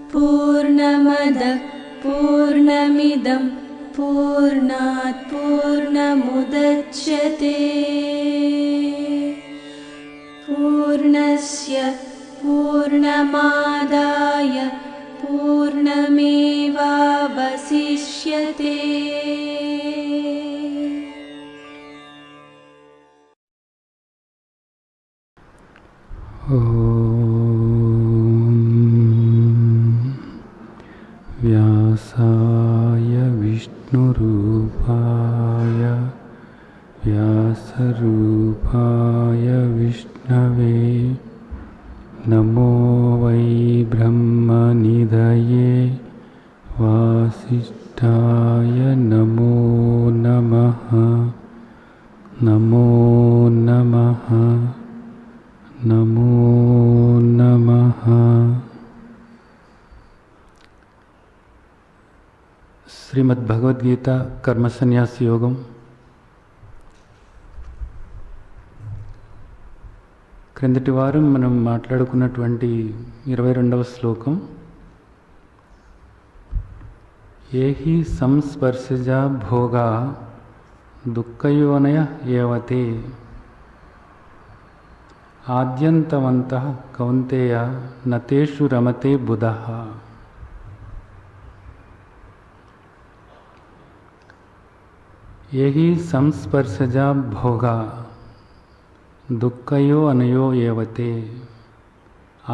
पूर्णमदः पूर्णमिदं पूर्णात् पूर्णमुदच्यते पूर्णस्य पूर्णमादाय पूर्णमेवावशिष्यते। व्यासाय विष्णुरूपाय व्यासरूपाय विष्णवे नमो वै ब्रह्मनिधये वासिष्ठाय नमो नमः। नमो नमः नमो नमः। శ్రీమద్భగవద్గీత కర్మ సన్యాస యోగం క్రిందటి వారం మనం మాట్లాడుకున్నటువంటి 22వ శ్లోకం, ఏహి సంస్పర్శజా భోగా దుఃఖయోనయ ఏవతే ఆద్యంతవంతః కౌంతేయ నతేషు రమతే బుధః. ఏహి సంస్పర్శజా భోగా దుఃఖయో అనయో ఏవతే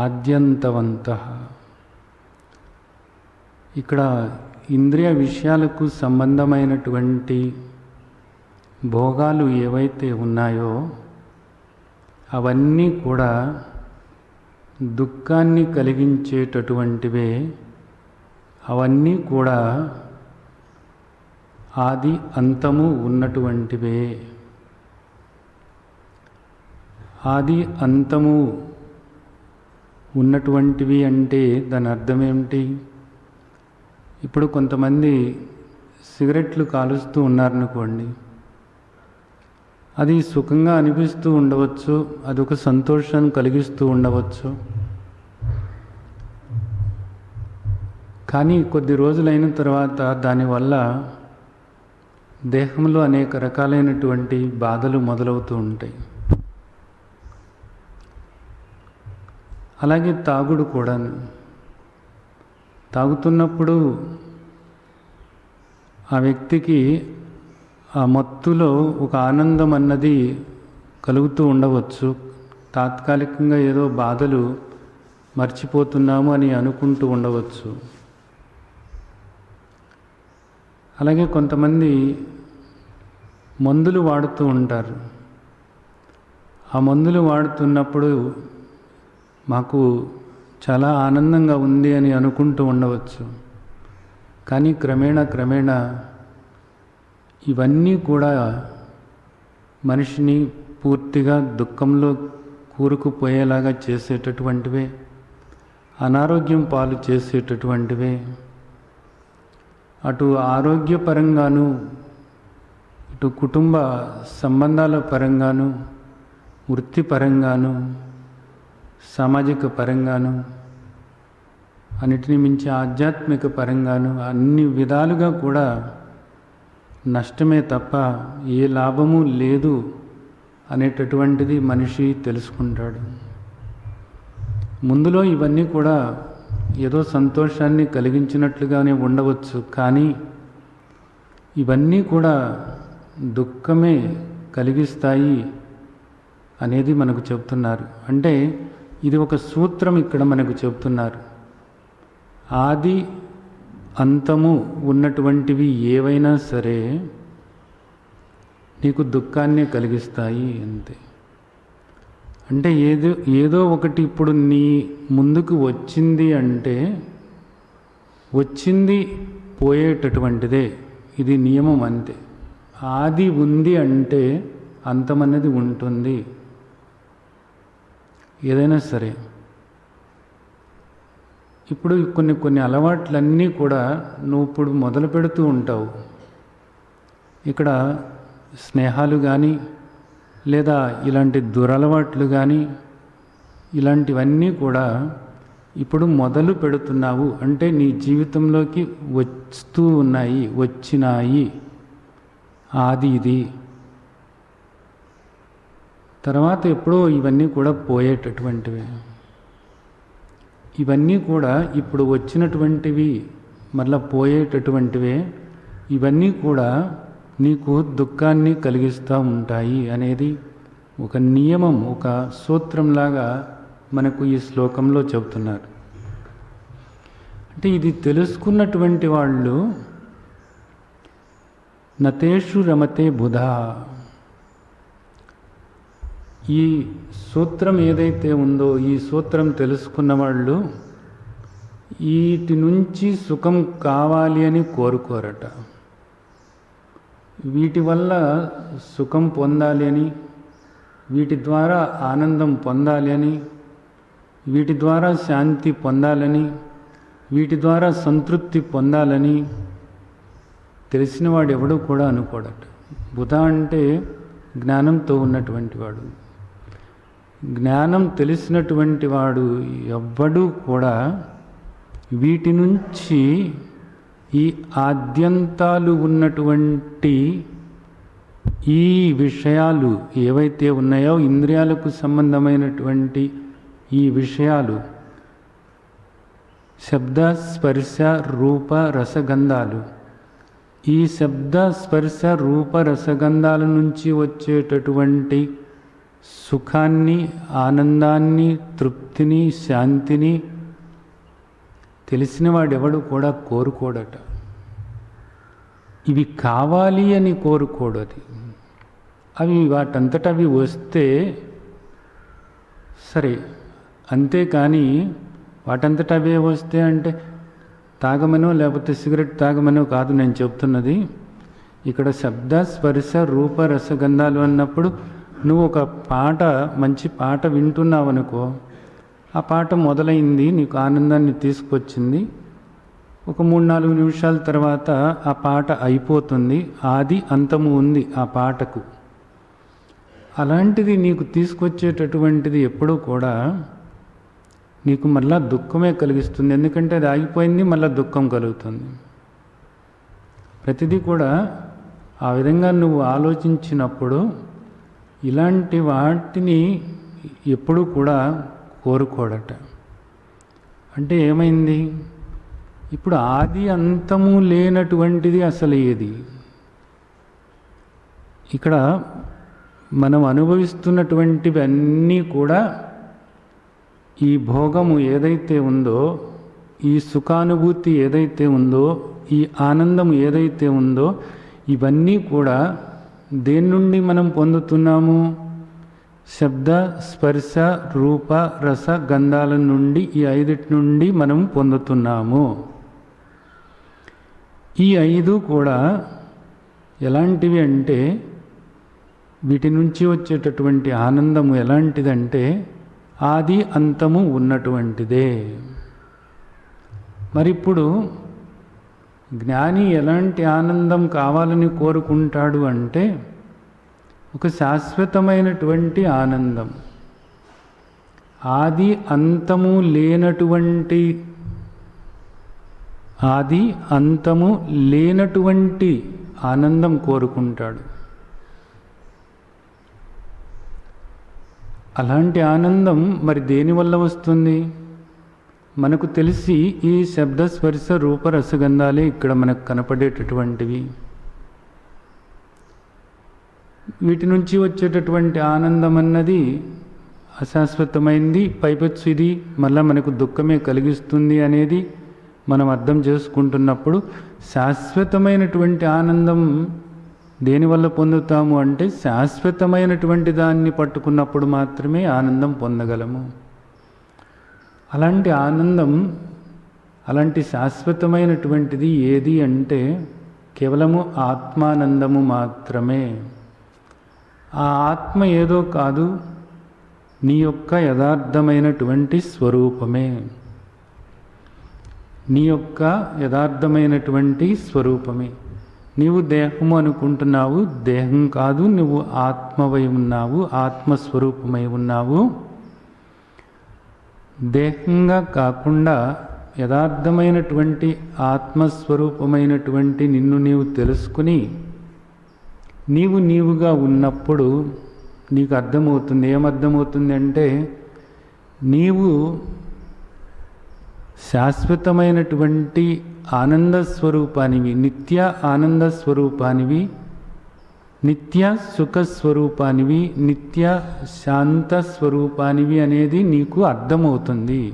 ఆద్యంతవంతః. ఇక్కడ ఇంద్రియ విషయాలకు సంబంధమైనటువంటి భోగాలు ఏవైతే ఉన్నాయో అవన్నీ కూడా దుఃఖాన్ని కలిగించేటటువంటివే. అవన్నీ కూడా ఆది అంతము ఉన్నటువంటివే. ఆది అంతము ఉన్నటువంటివి అంటే దాని అర్థం ఏమిటి? ఇప్పుడు కొంతమంది సిగరెట్లు కాలుస్తూ ఉన్నారనుకోండి, అది సుఖంగా అనిపిస్తూ ఉండవచ్చు, అదొక సంతోషాన్ని కలిగిస్తూ ఉండవచ్చు. కానీ కొద్ది రోజులైన తర్వాత దానివల్ల దేహంలో అనేక రకాలైనటువంటి బాధలు మొదలవుతూ ఉంటాయి. అలాగే తాగుడు కూడా. తాగుతున్నప్పుడు ఆ వ్యక్తికి ఆ మత్తులో ఒక ఆనందం అన్నది కలుగుతూ ఉండవచ్చు. తాత్కాలికంగా ఏదో బాధలు మర్చిపోతున్నాము అని అనుకుంటూ ఉండవచ్చు. అలాగే కొంతమంది మందులు వాడుతూ ఉంటారు. ఆ మందులు వాడుతున్నప్పుడు మాకు చాలా ఆనందంగా ఉంది అని అనుకుంటూ ఉండవచ్చు. కానీ క్రమేణా ఇవన్నీ కూడా మనిషిని పూర్తిగా దుఃఖంలో కూరుకుపోయేలాగా చేసేటటువంటివే, అనారోగ్యం పాలు చేసేటటువంటివే. అటు ఆరోగ్యపరంగాను, ఇటు కుటుంబ సంబంధాల పరంగాను, వృత్తిపరంగాను, సామాజిక పరంగాను, అన్నిటిని మించి ఆధ్యాత్మిక పరంగాను అన్ని విధాలుగా కూడా నష్టమే తప్ప ఏ లాభము లేదు అనేటటువంటిది మనిషి తెలుసుకుంటాడు. ముందులో ఇవన్నీ కూడా ఏదో సంతోషాన్ని కలిగించినట్లుగానే ఉండవచ్చు, కానీ ఇవన్నీ కూడా దుఃఖమే కలిగిస్తాయి అనేది మనకు చెప్తున్నారు. అంటే ఇది ఒక సూత్రం ఇక్కడ మనకు చెప్తున్నారు. ఆది అంతము ఉన్నటువంటివి ఏవైనా సరే నీకు దుఃఖాన్ని కలిగిస్తాయి అంతే. అంటే ఏదో ఒకటి ఇప్పుడు నీ ముందుకు వచ్చింది అంటే వచ్చింది పోయేటటువంటిదే. ఇది నియమం అంతే. ఆది ఉంది అంటే అంతమన్నది ఉంటుంది. ఏదైనా సరే ఇప్పుడు కొన్ని అలవాట్లన్నీ కూడా నువ్వు ఇప్పుడు మొదలు పెడుతూ ఉంటావు. ఇక్కడ స్నేహాలు కానీ, లేదా ఇలాంటి దురలవాట్లు కానీ ఇలాంటివన్నీ కూడా ఇప్పుడు మొదలు పెడుతున్నావు అంటే నీ జీవితంలోకి వస్తూ ఉన్నాయి, వచ్చినాయి. ఆది ఇది. తర్వాత ఎప్పుడో ఇవన్నీ కూడా పోయేటటువంటివి. ఇవన్నీ కూడా ఇప్పుడు వచ్చినటువంటివి మళ్ళా పోయేటటువంటివే. ఇవన్నీ కూడా నీకు దుఃఖాన్ని కలిగిస్తూ ఉంటాయి అనేది ఒక నియమం, ఒక సూత్రంలాగా మనకు ఈ శ్లోకంలో చెబుతున్నారు. అంటే ఇది తెలుసుకున్నటువంటి వాళ్ళు నతేషు రమతే బుధ, ఈ సూత్రం ఏదైతే ఉందో ఈ సూత్రం తెలుసుకున్న వాళ్ళు వీటి నుంచి సుఖం కావాలి అని కోరుకోరట. వీటి వల్ల సుఖం పొందాలి అని, వీటి ద్వారా ఆనందం పొందాలి అని, వీటి ద్వారా శాంతి పొందాలని, వీటి ద్వారా సంతృప్తి పొందాలని తెలిసినవాడు ఎవడూ కూడా అనుకోడట. బుధ అంటే జ్ఞానంతో ఉన్నటువంటి వాడు. జ్ఞానం తెలిసినటువంటి వాడు ఎవ్వడూ కూడా వీటి నుంచి ఈ ఆద్యంతాలు ఉన్నటువంటి ఈ విషయాలు ఏవైతే ఉన్నాయో ఇంద్రియాలకు సంబంధమైనటువంటి ఈ విషయాలు, శబ్ద స్పర్శ రూప రసగంధాలు, ఈ శబ్ద స్పర్శ రూప రసగంధాల నుంచి వచ్చేటటువంటి సుఖాన్ని, ఆనందాన్ని, తృప్తిని, శాంతిని తెలిసినవాడెవడు కూడా కోరుకోడట. ఇవి కావాలి అని కోరుకోడు. అవి వాటంతట అవి వస్తే సరే, అంతేకాని వాటంతట అవే వస్తే అంటే తాగమనో లేకపోతే సిగరెట్ తాగమనో కాదు నేను చెప్తున్నది. ఇక్కడ శబ్ద స్పర్శ రూప రసగంధాలు అన్నప్పుడు నువ్వు ఒక పాట, మంచి పాట వింటున్నావు అనుకో, ఆ పాట మొదలైంది, నీకు ఆనందాన్ని తీసుకొచ్చింది. ఒక 3-4 నిమిషాల తర్వాత ఆ పాట అయిపోతుంది. ఆది అంతము ఉంది ఆ పాటకు. అలాంటిది నీకు తీసుకొచ్చేటటువంటిది ఎప్పుడూ కూడా నీకు మళ్ళా దుఃఖమే కలిగిస్తుంది. ఎందుకంటే అది ఆగిపోయింది, మళ్ళీ దుఃఖం కలుగుతుంది. ప్రతిదీ కూడా ఆ విధంగా నువ్వు ఆలోచించినప్పుడు ఇలాంటి వాటిని ఎప్పుడూ కూడా కోరుకోడట. అంటే ఏమైంది? ఇప్పుడు ఆది అంతము లేనటువంటిది అసలు ఏది? ఇక్కడ మనం అనుభవిస్తున్నటువంటివన్నీ కూడా ఈ భోగము ఏదైతే ఉందో, ఈ సుఖానుభూతి ఏదైతే ఉందో, ఈ ఆనందం ఏదైతే ఉందో, ఇవన్నీ కూడా దేని నుండి మనం పొందుతున్నాము? శబ్ద స్పర్శ రూప రస గంధాల నుండి, ఈ 5 నుండి మనం పొందుతున్నాము. ఈ 5 కూడా ఎలాంటివి అంటే, వీటి నుంచి వచ్చేటటువంటి ఆనందము ఎలాంటిదంటే ఆది అంతము ఉన్నటువంటిదే. మరిప్పుడు జ్ఞాని ఎలాంటి ఆనందం కావాలని కోరుకుంటాడు అంటే ఒక శాశ్వతమైనటువంటి ఆనందం, ఆది అంతము లేనటువంటి, ఆది అంతము లేనటువంటి ఆనందం కోరుకుంటాడు. అలాంటి ఆనందం మరి దేనివల్ల వస్తుంది? మనకు తెలిసి ఈ శబ్ద స్పర్శ రూప రసగంధాలే ఇక్కడ మనకు కనపడేటటువంటివి. వీటి నుంచి వచ్చేటటువంటి ఆనందం అన్నది అశాశ్వతమైంది, పైపెచ్చు ఇది మళ్ళీ మనకు దుఃఖమే కలిగిస్తుంది అనేది మనం అర్థం చేసుకుంటున్నప్పుడు, శాశ్వతమైనటువంటి ఆనందం దేనివల్ల పొందుతాము అంటే శాశ్వతమైనటువంటి దాన్ని పట్టుకున్నప్పుడు మాత్రమే ఆనందం పొందగలము. అలాంటి ఆనందం, అలాంటి శాశ్వతమైనటువంటిది ఏది అంటే కేవలము ఆత్మానందము మాత్రమే. ఆ ఆత్మ ఏదో కాదు, నీ యొక్క యథార్థమైనటువంటి స్వరూపమే. నీ యొక్క యథార్థమైనటువంటి స్వరూపమే. నీవు దేహము అనుకుంటున్నావు, దేహం కాదు, నువ్వు ఆత్మవై ఉన్నావు, ఆత్మస్వరూపమై ఉన్నావు. దేహంగా కాకుండా యథార్థమైనటువంటి ఆత్మస్వరూపమైనటువంటి నిన్ను నీవు తెలుసుకుని నీవు నీవుగా ఉన్నప్పుడు నీకు అర్థమవుతుంది. ఏమర్థమవుతుంది అంటే నీవు శాశ్వతమైనటువంటి ఆనంద స్వరూపానివి, నిత్య ఆనంద స్వరూపానివి, నిత్య సుఖ స్వరూపానివి, నిత్య శాంత స్వరూపానివి అనేది నీకు అర్థమవుతుంది.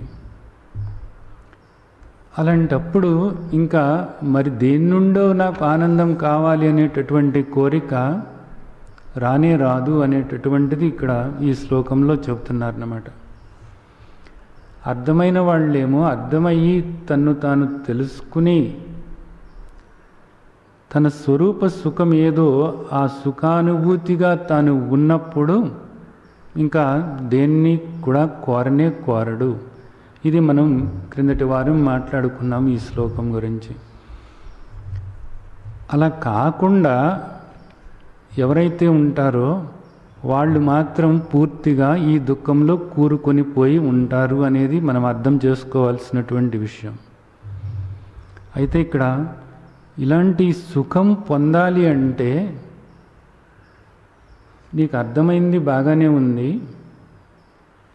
అలాంటప్పుడు ఇంకా మరి దేని నుండో నాకు ఆనందం కావాలి అనేటటువంటి కోరిక రానే రాదు అనేటటువంటిది ఇక్కడ ఈ శ్లోకంలో చెబుతున్నారన్నమాట. అర్థమైన వాళ్ళేమో అర్థమయ్యి తన్ను తాను తెలుసుకుని తన స్వరూప సుఖం ఏదో ఆ సుఖానుభూతిగా తాను ఉన్నప్పుడు ఇంకా దేన్ని కూడా కోరడు. ఇది మనం క్రిందటి వారం మాట్లాడుకున్నాం ఈ శ్లోకం గురించి. అలా కాకుండా ఎవరైతే ఉంటారో వాళ్ళు మాత్రం పూర్తిగా ఈ దుఃఖంలో కూరుకొని పోయి ఉంటారు అనేది మనం అర్థం చేసుకోవాల్సినటువంటి విషయం. అయితే ఇక్కడ ఇలాంటి సుఖం పొందాలి అంటే నీకు అర్థమైంది బాగానే ఉంది,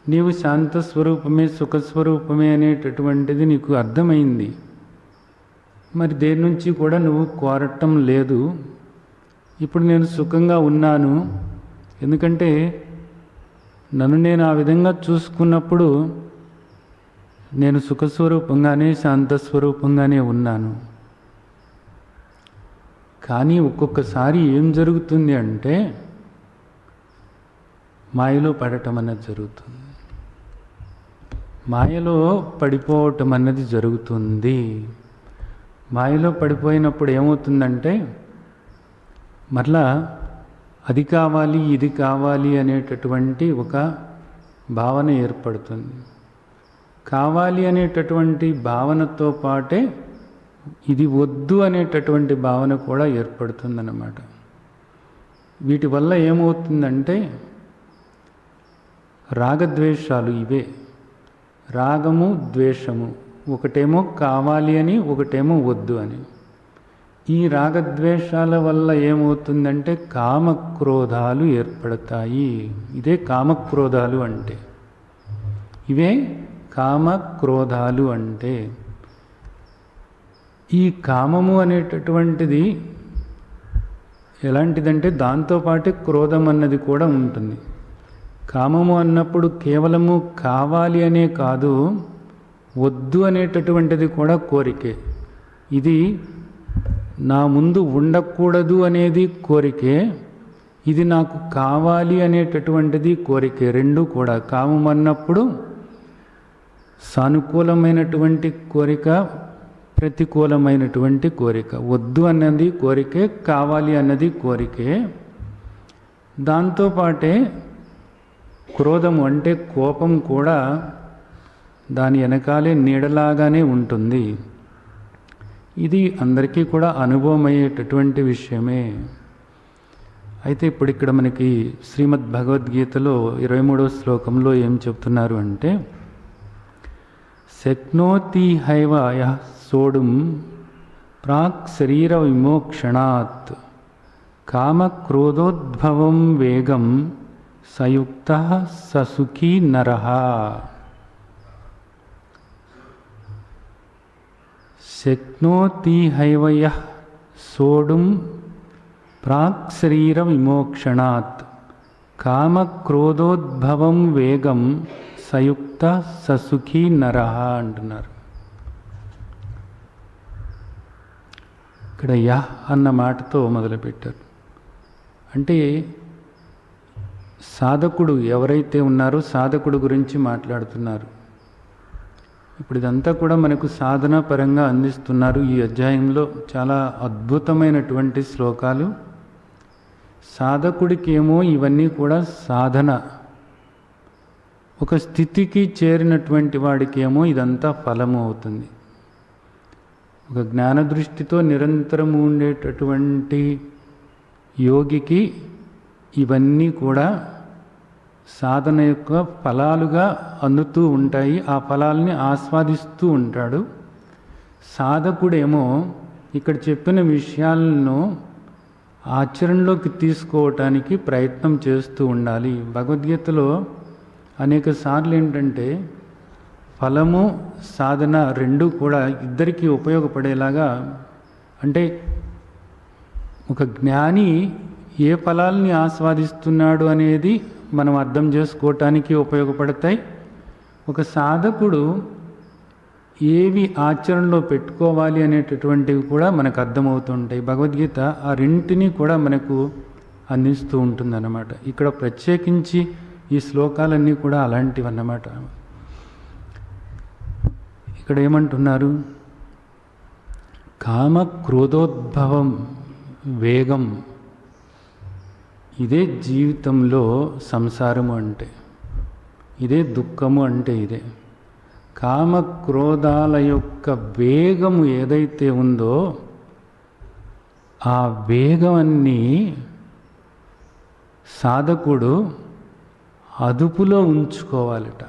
నీవు శాంత స్వరూపమే సుఖస్వరూపమే అనేటటువంటిది నీకు అర్థమైంది. మరి దేని నుంచి కూడా నువ్వు కోరటం లేదు. ఇప్పుడు నేను సుఖంగా ఉన్నాను, ఎందుకంటే నన్ను నేను ఆ విధంగా చూసుకున్నప్పుడు నేను సుఖస్వరూపంగానే శాంతస్వరూపంగానే ఉన్నాను. కానీ ఒక్కొక్కసారి ఏం జరుగుతుంది అంటే మాయలో పడటం అన్నది జరుగుతుంది, మాయలో పడిపోవటం అన్నది జరుగుతుంది. మాయలో పడిపోయినప్పుడు ఏమవుతుందంటే మరలా అది కావాలి ఇది కావాలి అనేటటువంటి ఒక భావన ఏర్పడుతుంది. కావాలి అనేటటువంటి భావనతో పాటే ఇది వద్దు అనేటటువంటి భావన కూడా ఏర్పడుతుందన్నమాట. వీటి వల్ల ఏమవుతుందంటే రాగద్వేషాలు ఇవే, రాగము ద్వేషము, ఒకటేమో కావాలి అని ఒకటేమో వద్దు అని. ఈ రాగద్వేషాల వల్ల ఏమవుతుందంటే కామక్రోధాలు ఏర్పడతాయి. ఇదే కామక్రోధాలు అంటే, ఇవే కామక్రోధాలు అంటే. ఈ కామము అనేటటువంటిది ఎలాంటిదంటే దాంతోపాటే క్రోధం అన్నది కూడా ఉంటుంది. కామము అన్నప్పుడు కేవలము కావాలి అనే కాదు, వద్దు అనేటటువంటిది కూడా కోరికే. ఇది నా ముందు ఉండకూడదు అనేది కోరికే, ఇది నాకు కావాలి అనేటటువంటిది కోరికే. రెండు కూడా కామం అన్నప్పుడు సానుకూలమైనటువంటి కోరిక, ప్రతికూలమైనటువంటి కోరిక. వద్దు అన్నది కోరికే, కావాలి అన్నది కోరికే. దాంతోపాటే క్రోధము అంటే కోపం కూడా దాని వెనకాలే నీడలాగానే ఉంటుంది. ఇది అందరికీ కూడా అనుభవం అయ్యేటటువంటి విషయమే. అయితే ఇప్పుడు ఇక్కడ మనకి శ్రీమద్ భగవద్గీతలో 23వ శ్లోకంలో ఏం చెప్తున్నారు అంటే శక్నోతి హైవ యః సోఢుం ప్రాక్ శరీర విమోక్షణాత్ కామక్రోధోద్భవం వేగం సయుక్తః ససుఖీ నరః. శక్నోతి హైవ యః సోఢుం ప్రాక్ శరీర విమోక్షణాత్ కామక్రోధోద్భవం వేగం సయుక్త ససుఖీ నరః అంటున్నారు. ఇక్కడ యః అన్న మాటతో మొదలుపెట్టారు. అంటే సాధకుడు ఎవరైతే ఉన్నారో సాధకుడు గురించి మాట్లాడుతున్నారు. ఇప్పుడు ఇదంతా కూడా మనకు సాధన పరంగా అందిస్తున్నారు. ఈ అధ్యాయంలో చాలా అద్భుతమైనటువంటి శ్లోకాలు. సాధకుడికేమో ఇవన్నీ కూడా సాధన, ఒక స్థితికి చేరినటువంటి వాడికేమో ఇదంతా ఫలము అవుతుంది. ఒక జ్ఞాన దృష్టితో నిరంతరము ఉండేటటువంటి యోగికి ఇవన్నీ కూడా సాధన యొక్క ఫలాలుగా అందుతూ ఉంటాయి. ఆ ఫలాల్ని ఆస్వాదిస్తూ ఉంటాడు. సాధకుడేమో ఇక్కడ చెప్పిన విషయాలను ఆచరణలోకి తీసుకోవటానికి ప్రయత్నం చేస్తూ ఉండాలి. భగవద్గీతలో అనేక సార్లు ఏంటంటే ఫలము సాధన రెండు కూడా ఇద్దరికీ ఉపయోగపడేలాగా, అంటే ఒక జ్ఞాని ఏ ఫలాల్ని ఆస్వాదిస్తున్నాడు అనేది మనం అర్థం చేసుకోవటానికి ఉపయోగపడతాయి. ఒక సాధకుడు ఏవి ఆచరణలో పెట్టుకోవాలి అనేటటువంటివి కూడా మనకు అర్థమవుతుంటాయి. భగవద్గీత ఆ రెంటిని కూడా మనకు అందిస్తూ ఉంటుందన్నమాట. ఇక్కడ ప్రత్యేకించి ఈ శ్లోకాలన్నీ కూడా అలాంటివి అన్నమాట. ఇక్కడ ఏమంటున్నారు? కామ క్రోధోద్భవం వేగం, ఇదే జీవితంలో సంసారము అంటే, ఇదే దుఃఖము అంటే ఇదే. కామ క్రోధాల యొక్క వేగము ఏదైతే ఉందో ఆ వేగాన్ని సాధకుడు అదుపులో ఉంచుకోవాలట.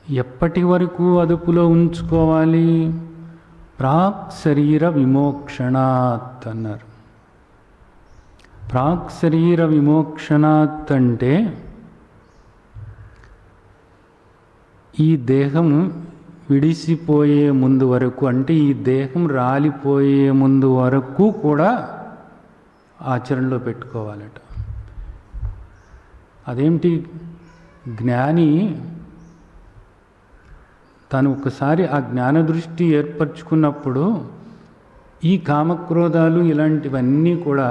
ఎప్పటి వరకు అదుపులో ఉంచుకోవాలి? ప్రాక్ శరీర విమోక్షణాత్ అన్నారు. ప్రాక్ శరీర విమోక్షణాత్ అంటే ఈ దేహం విడిసిపోయే ముందు వరకు, అంటే ఈ దేహం రాలిపోయే ముందు వరకు కూడా ఆచరణలో పెట్టుకోవాలట. అదేమిటి? జ్ఞాని తను ఒకసారి ఆ జ్ఞాన దృష్టి ఏర్పరచుకున్నప్పుడు ఈ కామక్రోధాలు ఇలాంటివన్నీ కూడా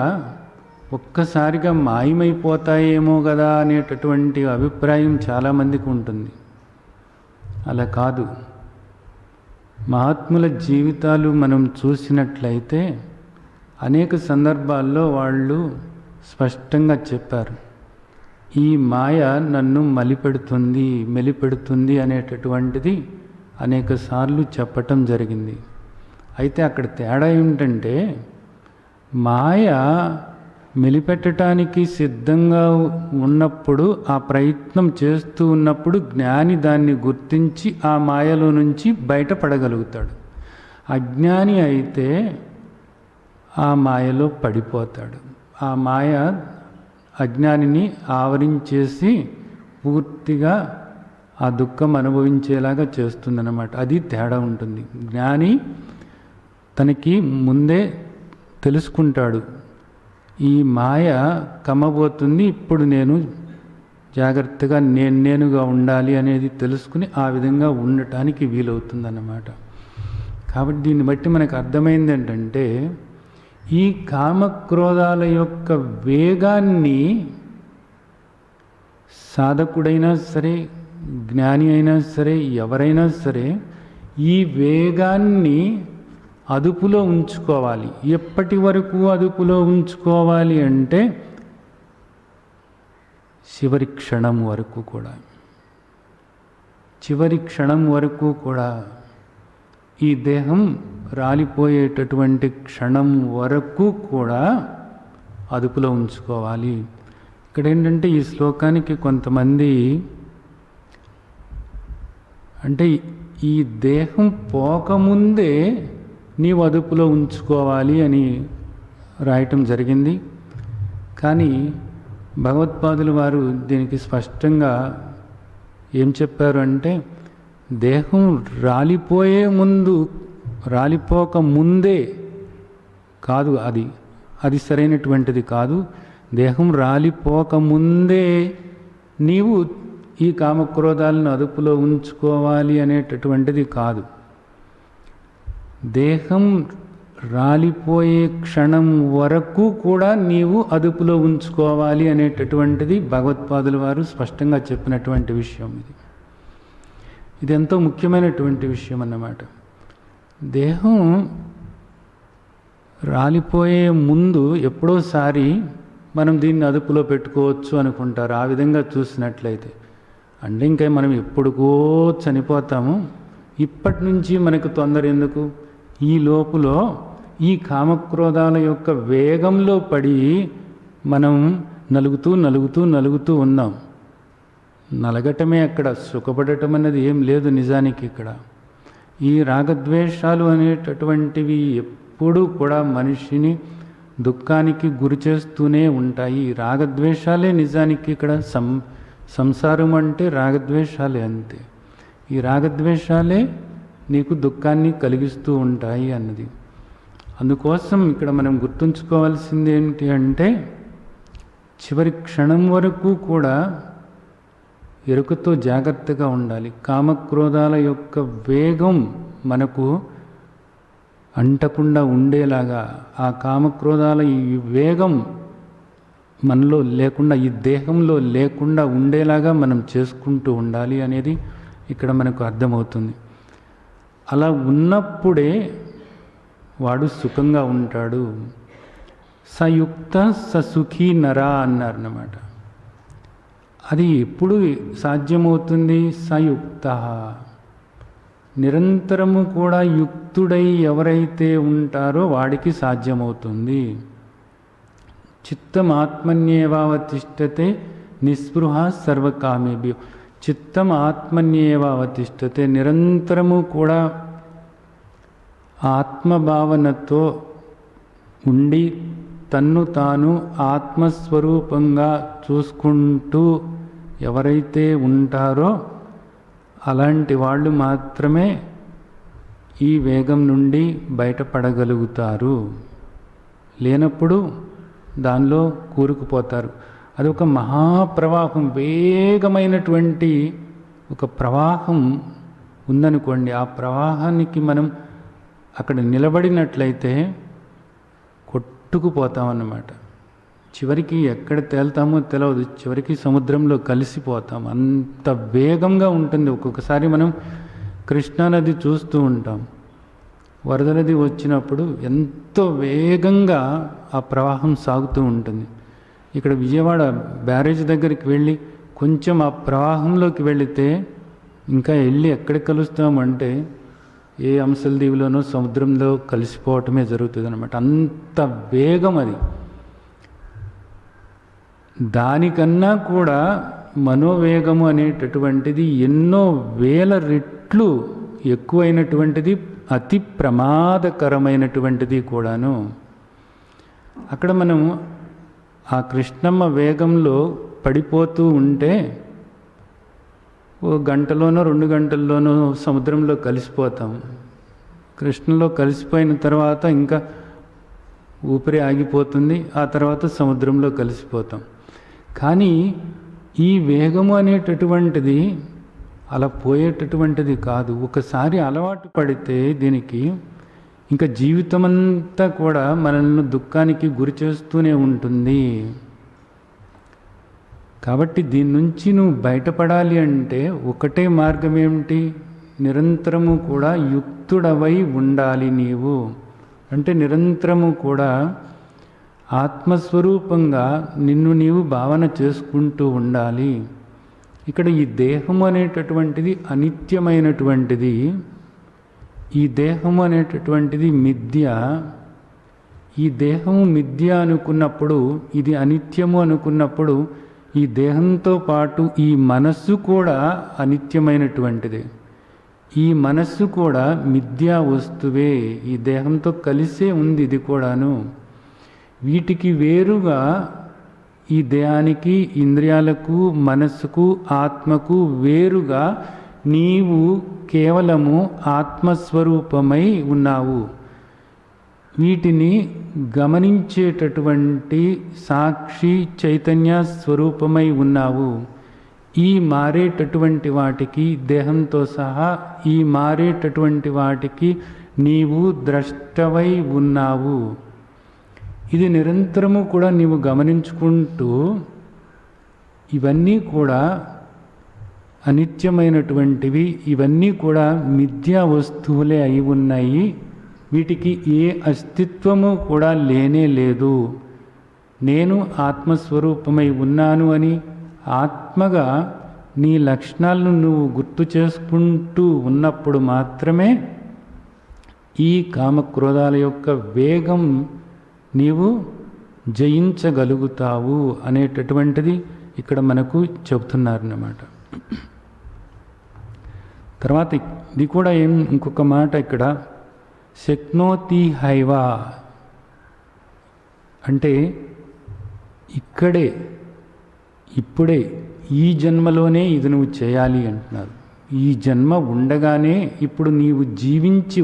ఒక్కసారిగా మాయమైపోతాయేమో కదా అనేటటువంటి అభిప్రాయం చాలామందికి ఉంటుంది. అలా కాదు. మహాత్ముల జీవితాలు మనం చూసినట్లయితే అనేక సందర్భాల్లో వాళ్ళు స్పష్టంగా చెప్పారు, ఈ మాయ నన్ను మెలిపెడుతుంది అనేటటువంటిది అనేక సార్లు చెప్పటం జరిగింది. అయితే అక్కడ తేడా ఏమిటంటే, మాయ మెలిపెట్టడానికి సిద్ధంగా ఉన్నప్పుడు, ఆ ప్రయత్నం చేస్తూ ఉన్నప్పుడు జ్ఞాని దాన్ని గుర్తించి ఆ మాయలో నుంచి బయటపడగలుగుతాడు. అజ్ఞాని అయితే ఆ మాయలో పడిపోతాడు. ఆ మాయ అజ్ఞానిని ఆవరించేసి పూర్తిగా ఆ దుఃఖం అనుభవించేలాగా చేస్తుందన్నమాట. అది తేడా ఉంటుంది. జ్ఞాని తనకి ముందే తెలుసుకుంటాడు, ఈ మాయ కమ్మబోతుంది, ఇప్పుడు నేను జాగ్రత్తగా నేనుగా ఉండాలి అనేది తెలుసుకుని ఆ విధంగా ఉండటానికి వీలవుతుందన్నమాట. కాబట్టి దీన్ని బట్టి మనకు అర్థమైంది ఏంటంటే, ఈ కామక్రోధాల యొక్క వేగాన్ని సాధకుడైనా సరే, జ్ఞాని అయినా సరే, ఎవరైనా సరే ఈ వేగాన్ని అదుపులో ఉంచుకోవాలి. ఎప్పటి వరకు అదుపులో ఉంచుకోవాలి అంటే చివరి క్షణం వరకు కూడా. చివరి క్షణం వరకు కూడా, ఈ దేహం రాలిపోయేటటువంటి క్షణం వరకు కూడా అదుపులో ఉంచుకోవాలి. ఇక్కడ ఏంటంటే ఈ శ్లోకానికి కొంతమంది అంటే ఈ దేహం పోకముందే నీవు అదుపులో ఉంచుకోవాలి అని రాయటం జరిగింది. కానీ భగవత్పాదులు వారు దీనికి స్పష్టంగా ఏం చెప్పారు అంటే, దేహం రాలిపోక ముందే కాదు, అది సరైనటువంటిది కాదు. దేహం రాలిపోక ముందే నీవు ఈ కామక్రోధాలను అదుపులో ఉంచుకోవాలి అనేటటువంటిది కాదు. దేహం రాలిపోయే క్షణం వరకు కూడా నీవు అదుపులో ఉంచుకోవాలి అనేటటువంటిది భగవత్పాదుల వారు స్పష్టంగా చెప్పినటువంటి విషయం. ఇది ఎంతో ముఖ్యమైనటువంటి విషయం అన్నమాట. దేహం రాలిపోయే ముందు ఎప్పుడోసారి మనం దీన్ని అదుపులో పెట్టుకోవచ్చు అనుకుంటారు. ఆ విధంగా చూసినట్లయితే అంటే ఇంకా మనం ఎప్పుడుకో చనిపోతాము, ఇప్పటి నుంచి మనకు తొందర ఎందుకు, ఈ లోపులో ఈ కామక్రోధాల యొక్క వేగంలో పడి మనం నలుగుతూ ఉన్నాం. నలగటమే, అక్కడ సుఖపడటం అన్నది ఏం లేదు నిజానికి. ఇక్కడ ఈ రాగద్వేషాలు అనేటటువంటివి ఎప్పుడూ కూడా మనిషిని దుఃఖానికి గురి చేస్తూనే ఉంటాయి. రాగద్వేషాలే నిజానికి ఇక్కడ సంసారం అంటే రాగద్వేషాలే అంతే. ఈ రాగద్వేషాలే నీకు దుఃఖాన్ని కలిగిస్తూ ఉంటాయి అన్నది. అందుకోసం ఇక్కడ మనం గుర్తుంచుకోవాల్సింది ఏంటి అంటే, చివరి క్షణం వరకు కూడా ఎరుకతో జాగ్రత్తగా ఉండాలి. కామక్రోధాల యొక్క వేగం మనకు అంటకుండా ఉండేలాగా, ఆ కామక్రోధాల ఈ వేగం మనలో లేకుండా, ఈ దేహంలో లేకుండా ఉండేలాగా మనం చేసుకుంటూ ఉండాలి అనేది ఇక్కడ మనకు అర్థమవుతుంది. అలా ఉన్నప్పుడే వాడు సుఖంగా ఉంటాడు. సయుక్త ససుఖీ నరా అన్నారన్నమాట. అది ఎప్పుడు సాధ్యమవుతుంది? సయుక్త, నిరంతరము కూడా యుక్తుడై ఎవరైతే ఉంటారో వాడికి సాధ్యమవుతుంది. చిత్తం ఆత్మన్యేవావతిష్టతే నిస్పృహ సర్వకామేభ్యో. చిత్తం ఆత్మన్యేవావతిష్టతే, నిరంతరము కూడా ఆత్మభావనతో ఉండి తన్ను తాను ఆత్మస్వరూపంగా చూసుకుంటూ ఎవరైతే ఉంటారో అలాంటి వాళ్ళు మాత్రమే ఈ వేగం నుండి బయటపడగలుగుతారు. లేనప్పుడు దానిలో కూరుకుపోతారు. అది ఒక మహాప్రవాహం, వేగమైనటువంటి ఒక ప్రవాహం ఉందనుకోండి. ఆ ప్రవాహానికి మనం అక్కడ నిలబడినట్లయితే కొట్టుకుపోతామన్నమాట. చివరికి ఎక్కడ తేల్తామో తెలియదు, చివరికి సముద్రంలో కలిసిపోతాం. అంత వేగంగా ఉంటుంది. ఒక్కొక్కసారి మనం కృష్ణానది చూస్తూ ఉంటాం. వరద నది వచ్చినప్పుడు ఎంతో వేగంగా ఆ ప్రవాహం సాగుతూ ఉంటుంది. ఇక్కడ విజయవాడ బ్యారేజ్ దగ్గరికి వెళ్ళి కొంచెం ఆ ప్రవాహంలోకి వెళితే ఇంకా వెళ్ళి ఎక్కడికి కలుస్తామంటే ఏ అంశల దీవిలోనో సముద్రంలో కలిసిపోవటమే జరుగుతుంది అన్నమాట. అంత వేగం అది. దానికన్నా కూడా మనోవేగము అనేటటువంటిది ఎన్నో వేల రెట్లు ఎక్కువైనటువంటిది, అతి ప్రమాదకరమైనటువంటిది కూడాను. అక్కడ మనం ఆ కృష్ణమ్మ వేగంలో పడిపోతూ ఉంటే ఓ గంటలోనో 2 గంటల్లోనో సముద్రంలో కలిసిపోతాం. కృష్ణలో కలిసిపోయిన తర్వాత ఇంకా ఊపిరి ఆగిపోతుంది. ఆ తర్వాత సముద్రంలో కలిసిపోతాం. కానీ ఈ వేగము అనేటటువంటిది అలా పోయేటటువంటిది కాదు. ఒకసారి అలవాటు పడితే దీనికి ఇంకా జీవితమంతా కూడా మనల్ని దుఃఖానికి గురి చేస్తూనే ఉంటుంది. కాబట్టి దీని నుంచి నువ్వు బయటపడాలి అంటే ఒకటే మార్గం ఏమిటి? నిరంతరము కూడా యుక్తుడవై ఉండాలి నీవు. అంటే నిరంతరము కూడా ఆత్మస్వరూపంగా నిన్ను నీవు భావన చేసుకుంటూ ఉండాలి. ఇక్కడ ఈ దేహము అనేటటువంటిది అనిత్యమైనటువంటిది. ఈ దేహము అనేటటువంటిది మిథ్య. ఈ దేహము మిథ్య అనుకున్నప్పుడు, ఇది అనిత్యము అనుకున్నప్పుడు, ఈ దేహంతో పాటు ఈ మనస్సు కూడా అనిత్యమైనటువంటిదే. ఈ మనస్సు కూడా మిథ్యా వస్తువే. ఈ దేహంతో కలిసే ఉంది ఇది కూడాను. వీటికి వేరుగా ఈ దేహానికి, ఇంద్రియాలకు, మనస్సుకు, ఆత్మకు వేరుగా నీవు కేవలము ఆత్మస్వరూపమై ఉన్నావు. వీటిని గమనించేటటువంటి సాక్షి చైతన్య స్వరూపమై ఉన్నావు. ఈ మారేటటువంటి వాటికి, దేహంతో సహా ఈ మారేటటువంటి వాటికి నీవు ద్రష్టవై ఉన్నావు. ఇది నిరంతరము కూడా నీవు గమనించుకుంటూ ఇవన్నీ కూడా అనిత్యమైనటువంటివి, ఇవన్నీ కూడా మిథ్యా వస్తువులే అయి ఉన్నాయి. వీటికి ఏ అస్తిత్వము కూడా లేనే లేదు. నేను ఆత్మస్వరూపమై ఉన్నాను అని ఆత్మగా నీ లక్షణాలను నువ్వు గుర్తు చేసుకుంటూ ఉన్నప్పుడు మాత్రమే ఈ కామక్రోధాల యొక్క వేగం నీవు జయించగలుగుతావు అనేటటువంటిది ఇక్కడ మనకు చెబుతున్నారన్నమాట. తర్వాత ఇది కూడా ఇంకొక మాట ఇక్కడ, శక్నోతి హైవా అంటే ఇక్కడే ఇప్పుడే ఈ జన్మలోనే ఇది నువ్వు చేయాలి అంటున్నారు. ఈ జన్మ ఉండగానే, ఇప్పుడు నీవు జీవించి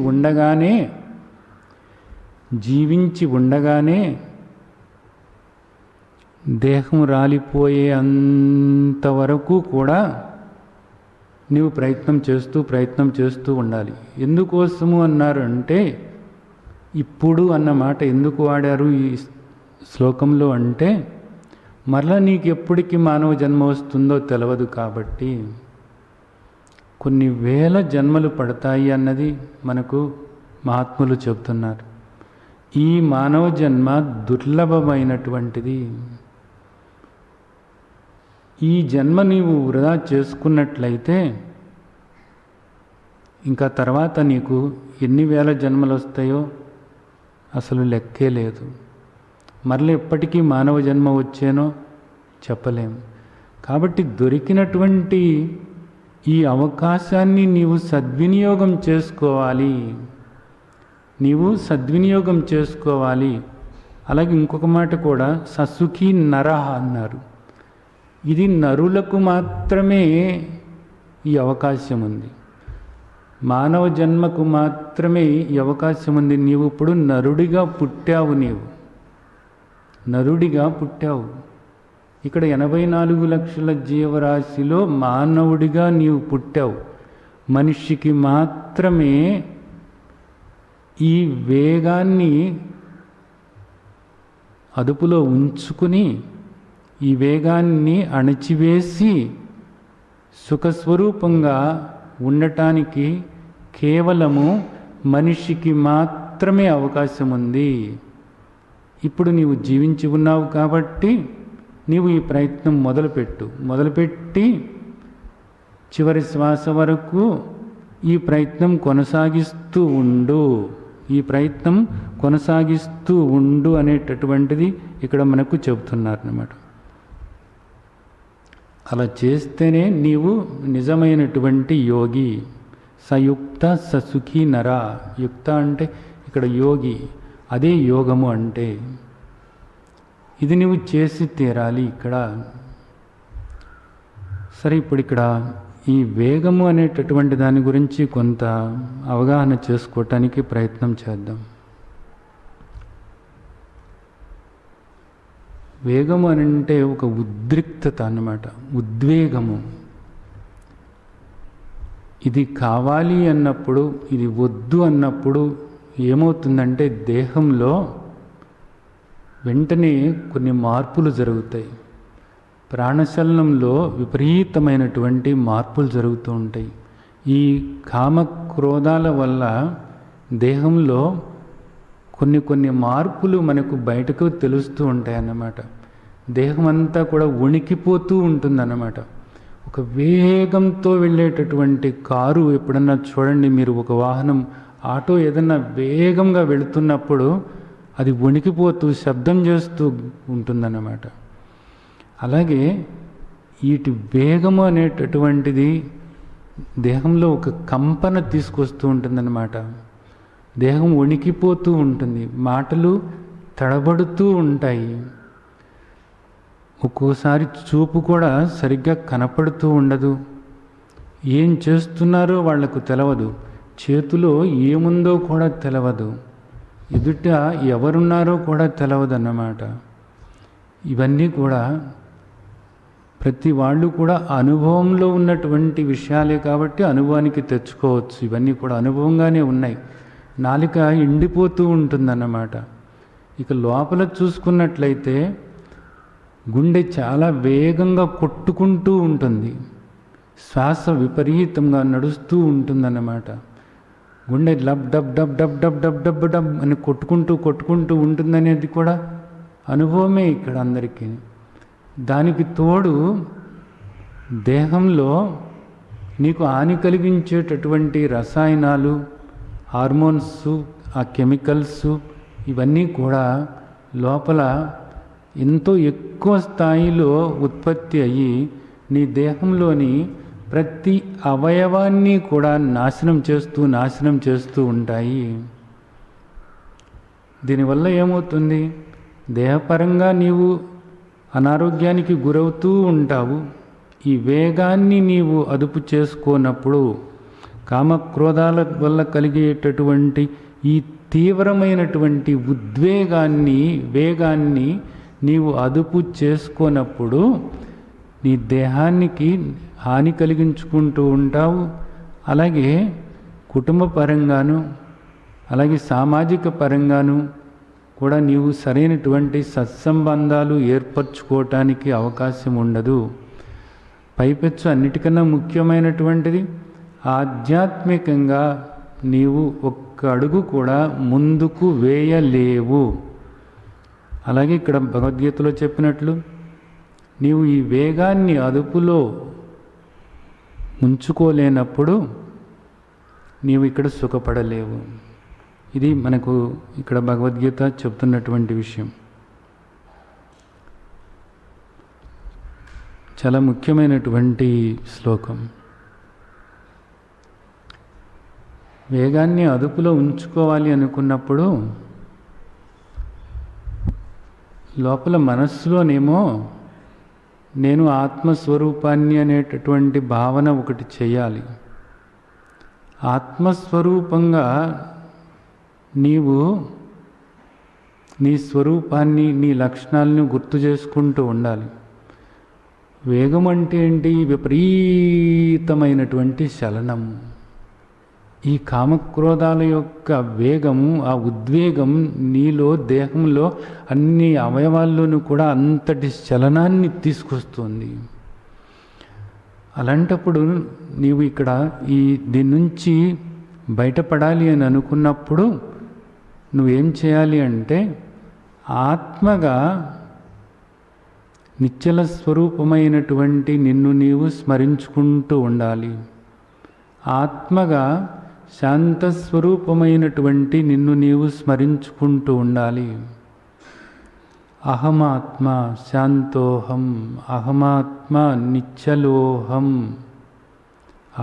ఉండగానే దేహం రాలిపోయే అంతవరకు కూడా నీవు ప్రయత్నం చేస్తూ ఉండాలి. ఎందుకోసము అన్నారు అంటే, ఇప్పుడు అన్న మాట ఎందుకు వాడారు ఈ శ్లోకంలో అంటే, మరలా నీకు ఎప్పటికి మానవ జన్మ వస్తుందో తెలియదు కాబట్టి కొన్ని వేల జన్మలు పడతాయి అన్నది మనకు మహాత్ములు చెబుతున్నారు. ఈ మానవ జన్మ దుర్లభమైనటువంటిది. ఈ జన్మ నీవు వృధా చేసుకున్నట్లయితే ఇంకా తర్వాత నీకు ఎన్ని వేల జన్మలు వస్తాయో అసలు లెక్కే లేదు. మరలా ఎప్పటికీ మానవ జన్మ వచ్చేనో చెప్పలేము. కాబట్టి దొరికినటువంటి ఈ అవకాశాన్ని నీవు సద్వినియోగం చేసుకోవాలి. అలాగే ఇంకొక మాట కూడా, ససుఖీ నరః అన్నారు. ఇది నరులకు మాత్రమే ఈ అవకాశం ఉంది, మానవ జన్మకు మాత్రమే ఈ అవకాశం ఉంది. నీవు ఇప్పుడు నరుడిగా పుట్టావు. ఇక్కడ 84 లక్షల జీవరాశిలో మానవుడిగా నీవు పుట్టావు. మనిషికి మాత్రమే ఈ వేగాన్ని అదుపులో ఉంచుకుని, ఈ వేగాన్ని అణచివేసి సుఖస్వరూపంగా ఉండటానికి కేవలము మనిషికి మాత్రమే అవకాశం ఉంది. ఇప్పుడు నీవు జీవించి ఉన్నావు కాబట్టి నీవు ఈ ప్రయత్నం మొదలుపెట్టి చివరి శ్వాస వరకు ఈ ప్రయత్నం కొనసాగిస్తూ ఉండు అనేటటువంటిది ఇక్కడ మనకు చెబుతున్నారు అన్నమాట. అలా చేస్తేనే నీవు నిజమైనటువంటి యోగి. సయుక్త ససుఖీ నర. యుక్త అంటే ఇక్కడ యోగి, అదే యోగము అంటే. ఇది నువ్వు చేసి తీరాలి ఇక్కడ. సరే, ఇప్పుడు ఇక్కడ ఈ వేగము అనేటటువంటి దాని గురించి కొంత అవగాహన చేసుకోవటానికి ప్రయత్నం చేద్దాం. వేగము అని అంటే ఒక ఉద్రిక్తత అన్నమాట, ఉద్వేగము. ఇది కావాలి అన్నప్పుడు, ఇది వద్దు అన్నప్పుడు ఏమవుతుందంటే దేహంలో వెంటనే కొన్ని మార్పులు జరుగుతాయి. ప్రాణశలనంలో విపరీతమైనటువంటి మార్పులు జరుగుతూ ఉంటాయి. ఈ కామక్రోధాల వల్ల దేహంలో కొన్ని మార్పులు మనకు బయటకు తెలుస్తూ ఉంటాయి అన్నమాట. దేహం అంతా కూడా వణికిపోతూ ఉంటుందన్నమాట. ఒక వేగంతో వెళ్ళేటటువంటి కారు ఎప్పుడన్నా చూడండి మీరు, ఒక వాహనం ఆటో ఏదన్నా వేగంగా వెళుతున్నప్పుడు అది వణికిపోతూ శబ్దం చేస్తూ ఉంటుందన్నమాట. అలాగే వీటి వేగము అనేటటువంటిది దేహంలో ఒక కంపన తీసుకొస్తూ ఉంటుందన్నమాట. దేహం వణికిపోతూ ఉంటుంది, మాటలు తడబడుతూ ఉంటాయి, ఒక్కోసారి చూపు కూడా సరిగ్గా కనపడుతూ ఉండదు. ఏం చేస్తున్నారో వాళ్లకు తెలవదు, చేతిలో ఏముందో కూడా తెలవదు, ఎదుట ఎవరున్నారో కూడా తెలవదు అన్నమాట. ఇవన్నీ కూడా ప్రతి వాళ్ళు కూడా అనుభవంలో ఉన్నటువంటి విషయాలే కాబట్టి అనుభవానికి తెచ్చుకోవచ్చు. ఇవన్నీ కూడా అనుభవంగానే ఉన్నాయి. నాలుక ఎండిపోతూ ఉంటుందన్నమాట. ఇక లోపల చూసుకున్నట్లయితే గుండె చాలా వేగంగా కొట్టుకుంటూ ఉంటుంది, శ్వాస విపరీతంగా నడుస్తూ ఉంటుందన్నమాట. గుండె lub dub dub dub dub dub dub dub అని కొట్టుకుంటూ ఉంటుందనేది కూడా అనుభవమే ఇక్కడ అందరికీ. దానికి తోడు దేహంలో నీకు హాని కలిగించేటటువంటి రసాయనాలు, హార్మోన్స్, ఆ కెమికల్స్ ఇవన్నీ కూడా లోపల ఎంతో ఎక్కువ స్థాయిలో ఉత్పత్తి అయ్యి నీ దేహంలోని ప్రతి అవయవాన్ని కూడా నాశనం చేస్తూ ఉంటాయి. దీనివల్ల ఏమవుతుంది? దేహపరంగా నీవు అనారోగ్యానికి గురవుతూ ఉంటావు. ఈ వేగాన్ని నీవు అదుపు చేసుకోనప్పుడు, కామక్రోధాల వల్ల కలిగేటటువంటి ఈ తీవ్రమైనటువంటి వేగాన్ని నీవు అదుపు చేసుకోనప్పుడు నీ దేహానికి హాని కలిగించుకుంటూ ఉంటావు. అలాగే కుటుంబ పరంగాను, అలాగే సామాజిక పరంగాను కూడా నీవు సరైనటువంటి సత్సంబంధాలు ఏర్పరచుకోవటానికి అవకాశం ఉండదు. పైపెచ్చు అన్నిటికన్నా ముఖ్యమైనటువంటిది, ఆధ్యాత్మికంగా నీవు ఒక్క అడుగు కూడా ముందుకు వేయలేవు. అలాగే ఇక్కడ భగవద్గీతలో చెప్పినట్లు నీవు ఈ వేగాన్ని అదుపులో ఉంచుకోలేనప్పుడు నీవు ఇక్కడ సుఖపడలేవు. ఇది మనకు ఇక్కడ భగవద్గీత చెప్తున్నటువంటి విషయం. చాలా ముఖ్యమైనటువంటి శ్లోకం. వేగాన్ని అదుపులో ఉంచుకోవాలి అనుకున్నప్పుడు లోపల మనస్సులోనేమో నేను ఆత్మస్వరూపాన్ని అనేటటువంటి భావన ఒకటి చేయాలి. ఆత్మస్వరూపంగా నీవు నీ స్వరూపాన్ని, నీ లక్షణాలను గుర్తు చేసుకుంటూ ఉండాలి. వేగం అంటే ఏంటి? విపరీతమైనటువంటి చలనం. ఈ కామక్రోధాల యొక్క వేగము, ఆ ఉద్వేగం నీలో, దేహంలో అన్ని అవయవాల్లోనూ కూడా అంతటి చలనాన్ని తీసుకొస్తుంది. అలాంటప్పుడు నీవు ఇక్కడ దీని నుంచి బయటపడాలి అని అనుకున్నప్పుడు నువ్వేం చేయాలి అంటే, ఆత్మగా నిశ్చల స్వరూపమైనటువంటి నిన్ను నీవు స్మరించుకుంటూ ఉండాలి. ఆత్మగా శాంతస్వరూపమైనటువంటి నిన్ను నీవు స్మరించుకుంటూ ఉండాలి. అహమాత్మ శాంతోహం, అహమాత్మ నిశ్చలోహం,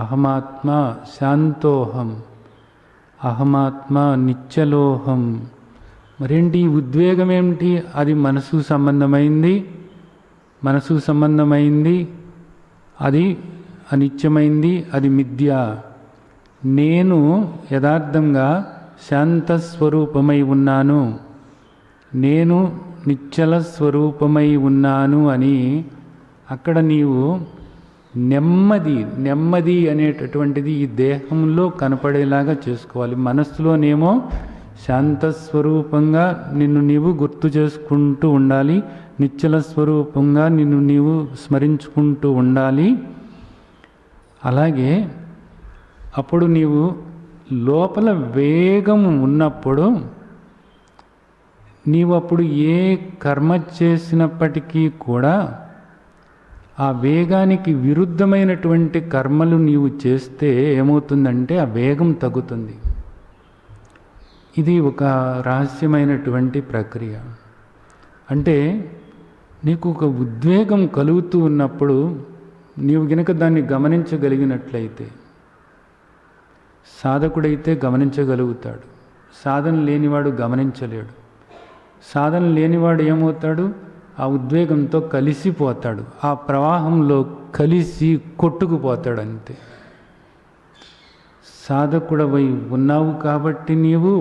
అహమాత్మ శాంతోహం, అహమాత్మ నిశ్చలోహం. మరేంటి ఉద్వేగం ఏమిటి? అది మనసు సంబంధమైంది, అది అనిత్యమైంది, అది మిథ్య. నేను యథార్థంగా శాంతస్వరూపమై ఉన్నాను, నేను నిశ్చల స్వరూపమై ఉన్నాను అని అక్కడ నీవు నెమ్మది అనేటటువంటిది ఈ దేహంలో కనపడేలాగా చేసుకోవాలి. మనస్సులోనేమో శాంతస్వరూపంగా నిన్ను నీవు గుర్తు చేసుకుంటూ ఉండాలి, నిశ్చల స్వరూపంగా నిన్ను నీవు స్మరించుకుంటూ ఉండాలి. అలాగే అప్పుడు నీవు లోపల వేగం ఉన్నప్పుడు నీవు అప్పుడు ఏ కర్మ చేసినప్పటికీ కూడా ఆ వేగానికి విరుద్ధమైనటువంటి కర్మలు నీవు చేస్తే ఏమవుతుందంటే ఆ వేగం తగ్గుతుంది. ఇది ఒక రహస్యమైనటువంటి ప్రక్రియ. అంటే నీకు ఒక ఉద్వేగం కలుగుతూ ఉన్నప్పుడు నీవు గనుక దాన్ని గమనించగలిగినట్లయితే, సాధకుడైతే గమనించగలుగుతాడు, సాధన లేనివాడు గమనించలేడు. సాధన లేనివాడు ఏమవుతాడు? ఆ ఉద్వేగంతో కలిసిపోతాడు, ఆ ప్రవాహంలో కలిసి కొట్టుకుపోతాడు అంతే. సాధకుడవై ఉన్నావు కాబట్టి, నీవు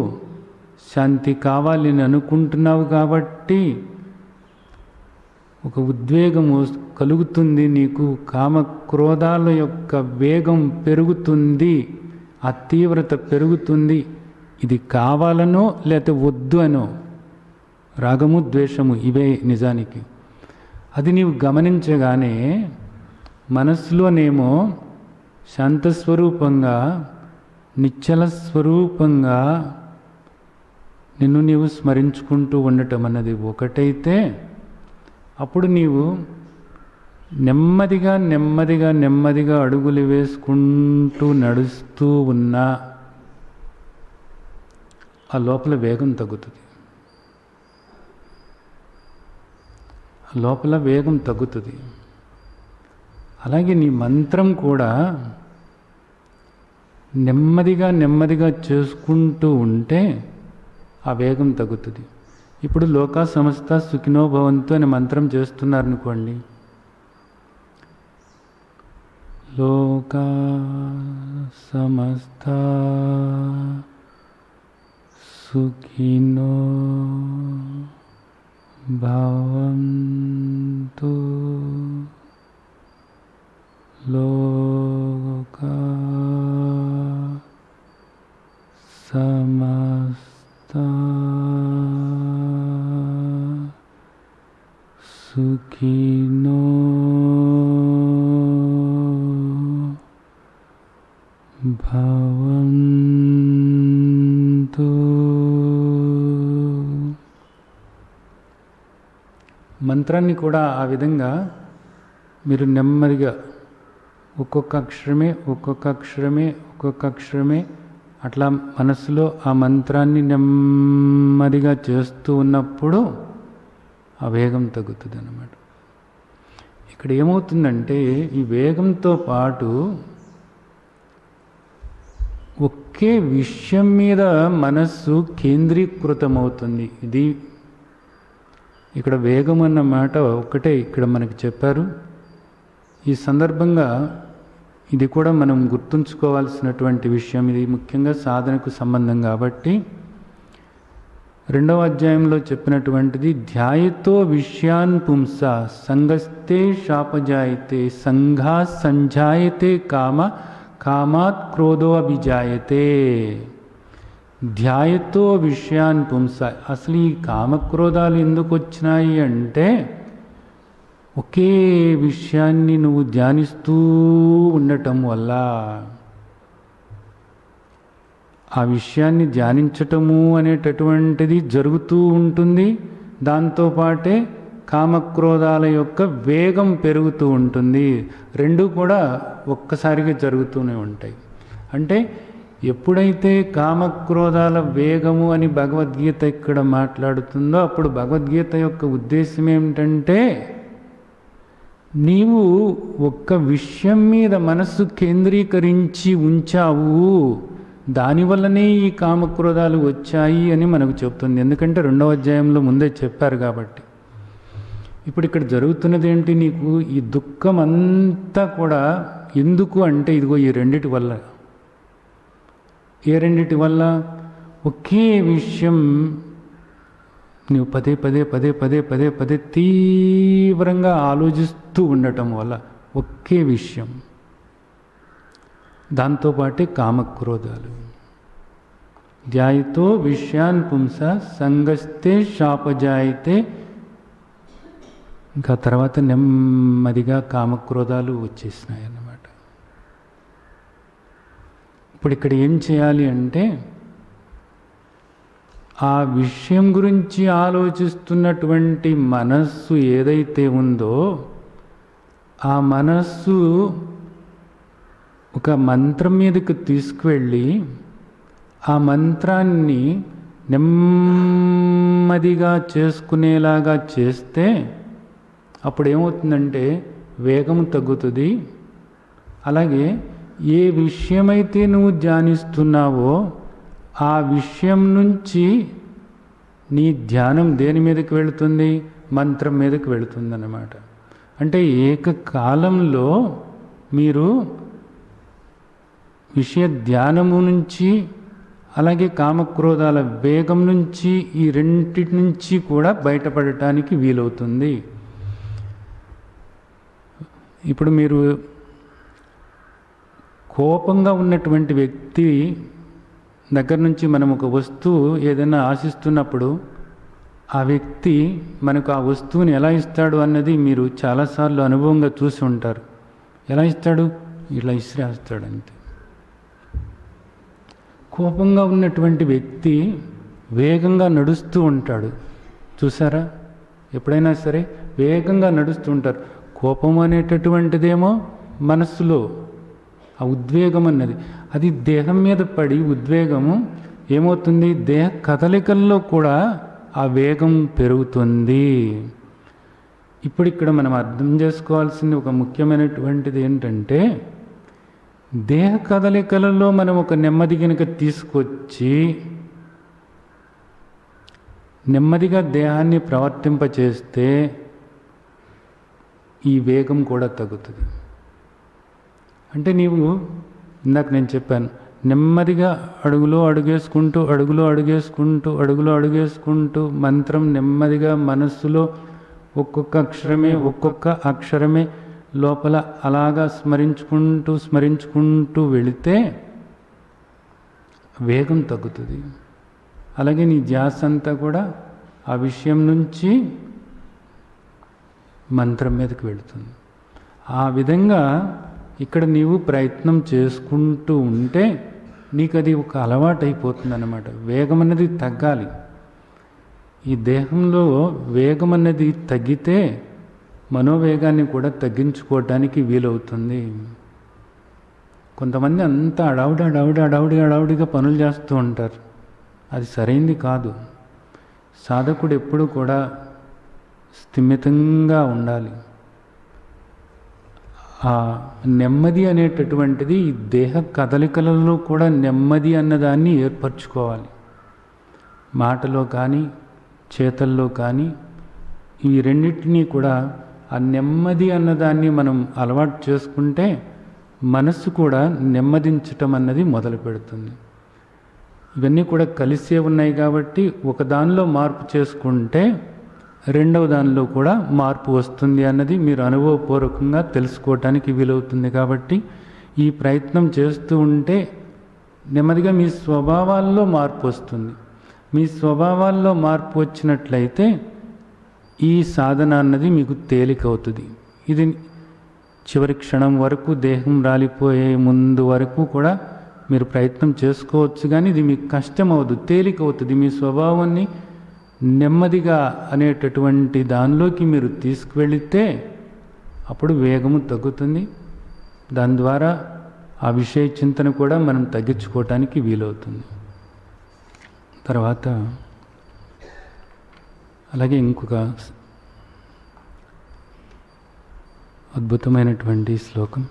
శాంతి కావాలని అనుకుంటున్నావు కాబట్టి ఒక ఉద్వేగం కలుగుతుంది నీకు, కామక్రోధాల యొక్క వేగం పెరుగుతుంది, ఆ తీవ్రత పెరుగుతుంది. ఇది కావాలనో లేకపోతే వద్దు అనో, రాగము ద్వేషము ఇవే నిజానికి. అది నీవు గమనించగానే మనస్సులోనేమో శాంతస్వరూపంగా, నిశ్చల స్వరూపంగా నిన్ను నీవు స్మరించుకుంటూ ఉండటం అన్నది ఒకటైతే, అప్పుడు నీవు నెమ్మదిగా నెమ్మదిగా నెమ్మదిగా అడుగులు వేసుకుంటూ నడుస్తూ ఉన్నా ఆ లోపల వేగం తగ్గుతుంది. లోపల వేగం తగ్గుతుంది. అలాగే నీ మంత్రం కూడా నెమ్మదిగా నెమ్మదిగా చేసుకుంటూ ఉంటే ఆ వేగం తగ్గుతుంది. ఇప్పుడు లోకా సమస్త సుఖినో భవంతు అనే మంత్రం చేస్తున్నారనుకోండి, లోకా సమస్త సుఖినో భవంతు లోకా సమస్త సుఖినో భవంతు. మంత్రాన్ని కూడా ఆ విధంగా మీరు నెమ్మదిగా ఒక్కొక్క అక్షరమే అట్లా మనసులో ఆ మంత్రాన్ని నెమ్మదిగా చేస్తూ ఉన్నప్పుడు ఆ వేగం తగ్గుతుంది అన్నమాట. ఇక్కడ ఏమవుతుందంటే ఈ వేగంతో పాటు ఒకే విషయం మీద మనస్సు కేంద్రీకృతమవుతుంది. ఇది ఇక్కడ వేగం అన్న మాట ఒక్కటే ఇక్కడ మనకి చెప్పారు. ఈ సందర్భంగా ఇది కూడా మనం గుర్తుంచుకోవాల్సినటువంటి విషయం. ఇది ముఖ్యంగా సాధనకు సంబంధం కాబట్టి 2వ అధ్యాయంలో చెప్పినటువంటిది ధ్యాయతో విషయాన్ పుంస సంగస్తే శాపజాయతే సంఘా సంజాయతే కామాత్ క్రోధో అభిజాయతే. ధ్యాయతో విషయాన్ పుంస. అసలు ఈ కామక్రోధాలు ఎందుకు వచ్చినాయి అంటే ఒకే విషయాన్ని నువ్వు ధ్యానిస్తూ ఉండటం వల్ల. ఆ విషయాన్ని ధ్యానించటము అనేటటువంటిది జరుగుతూ ఉంటుంది. దాంతోపాటే కామక్రోధాల యొక్క వేగం పెరుగుతూ ఉంటుంది. రెండు కూడా ఒక్కసారిగా జరుగుతూనే ఉంటాయి. అంటే ఎప్పుడైతే కామక్రోధాల వేగము అని భగవద్గీత ఇక్కడ మాట్లాడుతుందో అప్పుడు భగవద్గీత యొక్క ఉద్దేశం ఏమిటంటే నీవు ఒక్క విషయం మీద మనస్సు కేంద్రీకరించి ఉంచావు, దానివల్లనే ఈ కామక్రోధాలు వచ్చాయి అని మనకు చెప్తుంది. ఎందుకంటే 2వ అధ్యాయంలో ముందే చెప్పారు కాబట్టి. ఇప్పుడు ఇక్కడ జరుగుతున్నది ఏంటి? నీకు ఈ దుఃఖం అంతా కూడా ఎందుకు అంటే ఇదిగో ఈ రెండిటి వల్ల. ఏ రెండిటి వల్ల? ఒకే విషయం నువ్వు పదే పదే పదే పదే పదే పదే తీవ్రంగా ఆలోచిస్తూ ఉండటం వల్ల ఒకే విషయం. దాంతోపాటే కామక్రోధాలు. ధ్యాయతో విషయాన్ పుంస సంగస్తే శాపజాయితే. ఇంకా తర్వాత నెమ్మదిగా కామక్రోధాలు వచ్చేసినాయి అన్నమాట. ఇప్పుడు ఇక్కడ ఏం చేయాలి అంటే ఆ విషయం గురించి ఆలోచిస్తున్నటువంటి మనస్సు ఏదైతే ఉందో ఆ మనస్సు ఒక మంత్రం మీదకి తీసుకువెళ్ళి ఆ మంత్రాన్ని నెమ్మదిగా చేసుకునేలాగా చేస్తే అప్పుడు ఏమవుతుందంటే వేగం తగ్గుతుంది. అలాగే ఏ విషయమైతే నువ్వు ధ్యానిస్తున్నావో ఆ విషయం నుంచి నీ ధ్యానం దేని మీదకి వెళుతుంది? మంత్రం మీదకి వెళుతుంది అన్నమాట. అంటే ఏకకాలంలో మీరు విషయ ధ్యానము నుంచి అలాగే కామక్రోధాల వేగం నుంచి ఈ రెండింటి నుంచి కూడా బయటపడటానికి వీలవుతుంది. ఇప్పుడు మీరు కోపంగా ఉన్నటువంటి వ్యక్తి దగ్గర నుంచి మనం ఒక వస్తువు ఏదైనా ఆశిస్తున్నప్పుడు ఆ వ్యక్తి మనకు ఆ వస్తువుని ఎలా ఇస్తాడు అన్నది మీరు చాలాసార్లు అనుభవంగా చూసి ఉంటారు. ఎలా ఇస్తాడు? ఇలా ఇసిరేస్తాడు అంతే. కోపంగా ఉన్నటువంటి వ్యక్తి వేగంగా నడుస్తూ ఉంటాడు. చూసారా? ఎప్పుడైనా సరే వేగంగా నడుస్తూ ఉంటారు. కోపం అనేటటువంటిదేమో మనస్సులో, ఆ ఉద్వేగం అన్నది అది దేహం మీద పడి ఉద్వేగము ఏమవుతుంది, దేహ కదలికల్లో కూడా ఆ వేగం పెరుగుతుంది. ఇప్పుడు ఇక్కడ మనం అర్థం చేసుకోవాల్సింది ఒక ముఖ్యమైనటువంటిది ఏంటంటే, దేహ కదలికలలో మనం ఒక నెమ్మది కనుక తీసుకొచ్చి నెమ్మదిగా దేహాన్ని ప్రవర్తింపచేస్తే ఈ వేగం కూడా తగ్గుతుంది. అంటే నీవు ఇందాక నేను చెప్పాను, నెమ్మదిగా అడుగులో అడుగేసుకుంటూ మంత్రం నెమ్మదిగా మనస్సులో ఒక్కొక్క అక్షరమే లోపల అలాగా స్మరించుకుంటూ వెళితే వేగం తగ్గుతుంది. అలాగే నీ ధ్యాస అంతా కూడా ఆ విషయం నుంచి మంత్రం మీదకి వెళుతుంది. ఆ విధంగా ఇక్కడ నీవు ప్రయత్నం చేసుకుంటూ ఉంటే నీకు అది ఒక అలవాటు అయిపోతుంది అన్నమాట. వేగం అన్నది తగ్గాలి. ఈ దేహంలో వేగం అన్నది తగ్గితే మనోవేగాన్ని కూడా తగ్గించుకోవడానికి వీలవుతుంది. కొంతమంది అంతా అడావుడిగా పనులు చేస్తూ ఉంటారు. అది సరైంది కాదు. సాధకుడు ఎప్పుడు కూడా స్థిమితంగా ఉండాలి. ఆ నెమ్మది అనేటటువంటిది ఈ దేహ కదలికలలో కూడా నెమ్మది అన్నదాన్ని ఏర్పరచుకోవాలి. మాటలో కానీ చేతల్లో కానీ ఈ రెండింటినీ కూడా ఆ నెమ్మది అన్నదాన్ని మనం అలవాటు చేసుకుంటే మనస్సు కూడా నెమ్మదించటం అన్నది మొదలు పెడుతుంది. ఇవన్నీ కూడా కలిసే ఉన్నాయి కాబట్టి ఒక దానిలో మార్పు చేసుకుంటే రెండవ దానిలో కూడా మార్పు వస్తుంది అన్నది మీరు అనుభవపూర్వకంగా తెలుసుకోవటానికి వీలవుతుంది. కాబట్టి ఈ ప్రయత్నం చేస్తూ ఉంటే నెమ్మదిగా మీ స్వభావాల్లో మార్పు వస్తుంది. మీ స్వభావాల్లో మార్పు వచ్చినట్లయితే ఈ సాధన అన్నది మీకు తేలికవుతుంది. ఇది చివరి క్షణం వరకు, దేహం రాలిపోయే ముందు వరకు కూడా మీరు ప్రయత్నం చేసుకోవచ్చు, కానీ ఇది మీకు కష్టం అవ్వదు, తేలికవుతుంది. మీ స్వభావాన్ని నెమ్మదిగా అనేటటువంటి దానిలోకి మీరు తీసుకువెళితే అప్పుడు వేగము తగ్గుతుంది. దాని ద్వారా ఆ విషయ చింతన కూడా మనం తగ్గించుకోవటానికి వీలవుతుంది. తర్వాత అలాగే ఇంకొక అద్భుతమైనటువంటి శ్లోకం,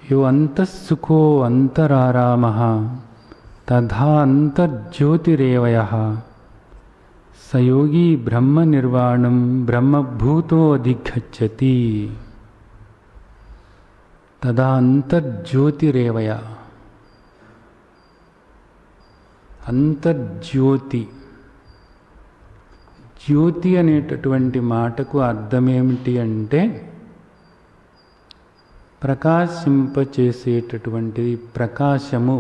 యో అంతఃసుఖో అంతరారామః తథా అంతర్జ్యోతిరేవయః సయోగి బ్రహ్మ నిర్వాణం బ్రహ్మభూతో అధిగచ్చతి. తదా అంతర్జ్యోతిరేవయ. అంతర్జ్యోతి, జ్యోతి అనేటటువంటి మాటకు అర్థం ఏమిటి అంటే ప్రకాశింపచేసేటటువంటిది. ప్రకాశము